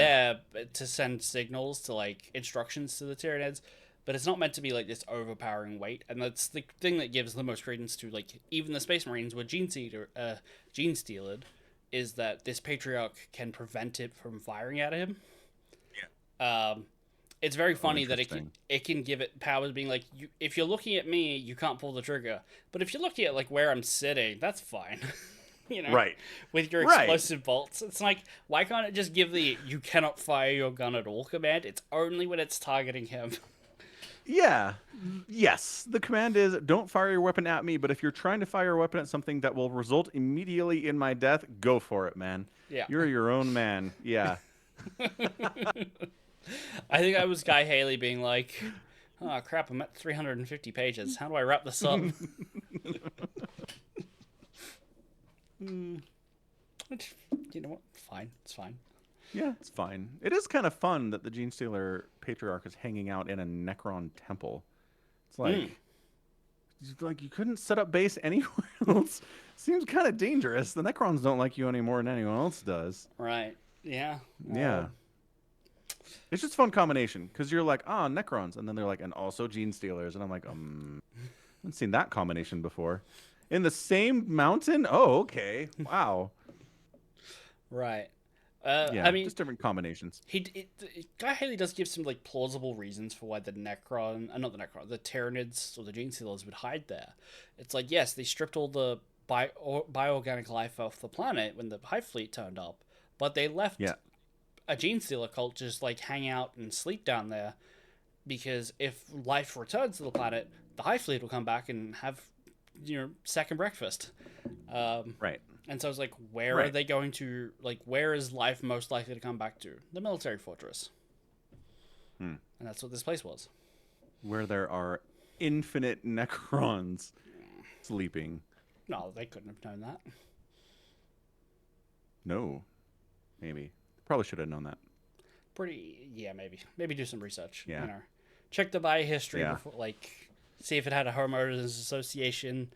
there to send signals to like instructions to the Tyranids, but it's not meant to be like this overpowering weight. And that's the thing that gives the most credence to like even the Space Marines were gene stealed, is that this Patriarch can prevent it from firing at him. Um, it's very oh, funny that interesting. it can give it powers being like if you're looking at me, you can't pull the trigger, but if you're looking at like where I'm sitting, that's fine. you know, Right, with your right, explosive bolts, it's like why can't it just give the "you cannot fire your gun at all" command? It's only when it's targeting him. yeah, yes. The command is don't fire your weapon at me, but if you're trying to fire your weapon at something that will result immediately in my death, go for it, man. Yeah, You're your own man. Yeah. I think I was Guy Haley being like, "Oh crap, I'm at 350 pages. How do I wrap this up?" Which, you know what? Fine. It's fine. Yeah, it's fine. It is kind of fun that the Gene Stealer Patriarch is hanging out in a Necron temple. It's like you couldn't set up base anywhere else. Seems kind of dangerous. The Necrons don't like you any more than anyone else does. Right. Yeah. Yeah. It's just a fun combination because you're like, ah, Necrons, and then they're like, and also Gene Stealers, and I'm like, I haven't seen that combination before. In the same mountain? Oh, okay. Wow. Right. Yeah, I mean, just different combinations. Guy Haley does give some like plausible reasons for why the Necron, not the Necron, the Tyranids or the Gene Stealers would hide there. It's like yes, they stripped all the bioorganic life off the planet when the Hive Fleet turned up, but they left Yeah. a Gene Stealer cult to just like hang out and sleep down there because if life returns to the planet, the Hive Fleet will come back and have second breakfast. Right. And so I was like, where are they going to, like, where is life most likely to come back to? The military fortress. And that's what this place was. Where there are infinite Necrons sleeping. No, they couldn't have known that. No. Maybe. Probably should have known that. Yeah, maybe. Maybe do some research. Yeah. Check the bio history Yeah. before, like, see if it had a homeowners association.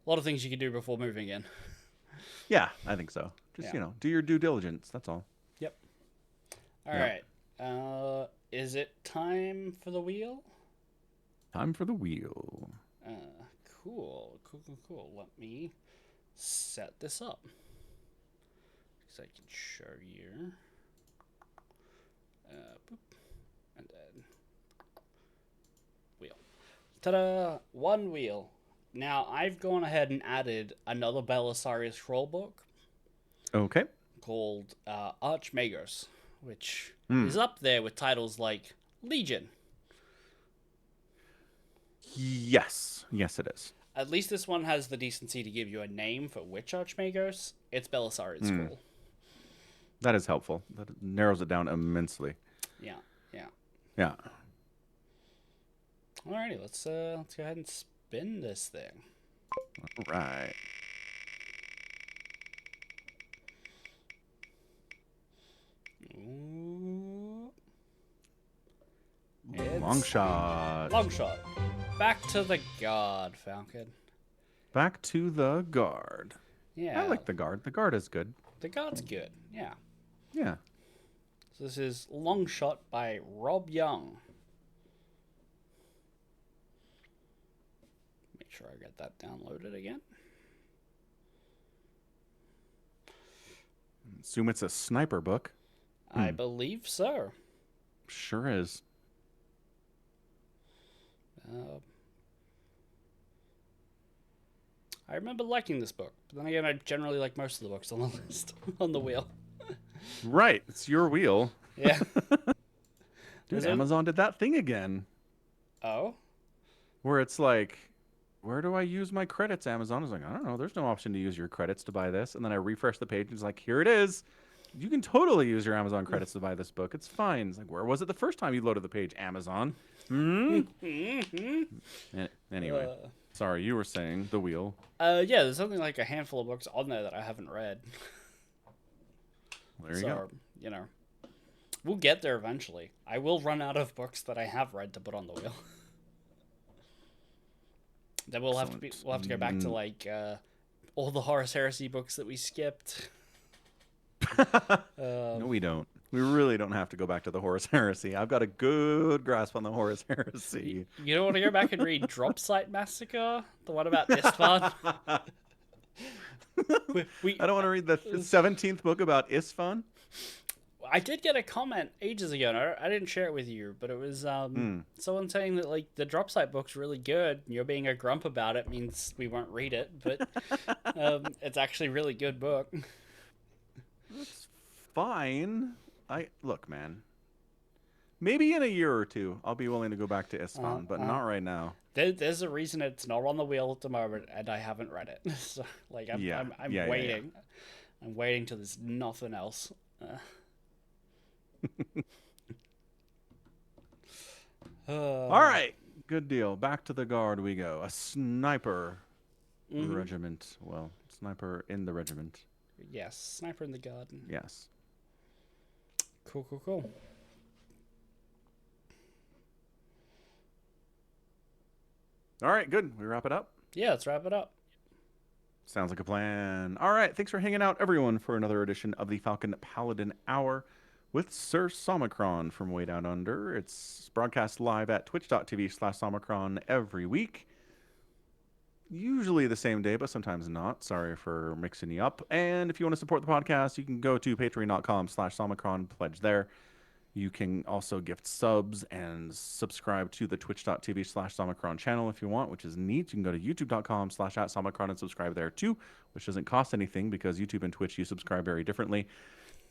A lot of things you could do before moving in. Yeah, I think so. Just, do your due diligence. That's all. Yep. All right. Is it time for the wheel? Time for the wheel. Cool. Let me set this up. So I can show you. Boop. And then wheel. Ta-da! One wheel. Now, I've gone ahead and added another Belisarius scroll book Okay. called Archmagos, which is up there with titles like Legion. Yes. Yes, it is. At least this one has the decency to give you a name for which Archmagos. It's Belisarius scroll. That is helpful. That narrows it down immensely. Yeah. Yeah. Alrighty, let's go ahead and spin this thing. All right. Ooh. Long shot. Long shot. Back to the guard, Falcon. Back to the guard. Yeah. I like the guard. The guard is good. The guard's good. Yeah. Yeah. So this is Long Shot by Rob Young. Make sure I get that downloaded again. Assume it's a sniper book. I believe so. Sure is. I remember liking this book, but then again, I generally like most of the books on the list on the wheel. Right. It's your wheel. Yeah. Dude, Amazon did that thing again. Oh? Where it's like, where do I use my credits? Amazon is like, I don't know. There's no option to use your credits to buy this. And then I refresh the page and it's like, here it is. You can totally use your Amazon credits to buy this book. It's fine. It's like, where was it the first time you loaded the page? Amazon. Anyway. Sorry, you were saying the wheel. Yeah, there's something like a handful of books on there that I haven't read. There you go. You know, we'll get there eventually. I will run out of books that I have read to put on the wheel. Then we'll have to go back to like all the Horus Heresy books that we skipped. No, we don't. We really don't have to go back to the Horus Heresy. I've got a good grasp on the Horus Heresy. You don't want to go back and read Drop Site Massacre? The one about Isfahan? I don't want to read the 17th book about Isfahan. I did get a comment ages ago, and I didn't share it with you, but it was someone saying that like the Drop Site book's really good, and you're being a grump about it means we won't read it, but it's actually a really good book. That's fine. Look, man. Maybe in a year or two, I'll be willing to go back to Isfahan, but not right now. There's a reason it's not on the wheel at the moment, and I haven't read it. So, like, I'm waiting. Yeah. I'm waiting till there's nothing else. All right, good deal. Back to the guard we go. A sniper regiment. Well, sniper in the regiment. Yes, sniper in the garden. Yes. Cool. All right, good. We wrap it up? Yeah, let's wrap it up. Sounds like a plan. All right, thanks for hanging out, everyone, for another edition of the Falcon Paladin Hour with Sir Somicron from Way Down Under. It's broadcast live at twitch.tv/Somicron every week. Usually the same day, but sometimes not. Sorry for mixing you up. And if you want to support the podcast, you can go to patreon.com/Somicron, pledge there. You can also gift subs and subscribe to the twitch.tv/Somicron channel if you want, which is neat. You can go to youtube.com/@Somicron and subscribe there too, which doesn't cost anything because YouTube and Twitch, you subscribe very differently.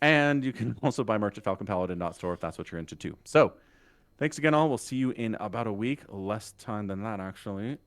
And you can also buy merch at falconpaladin.store if that's what you're into too. So thanks again, all. We'll see you in about a week. Less time than that, actually.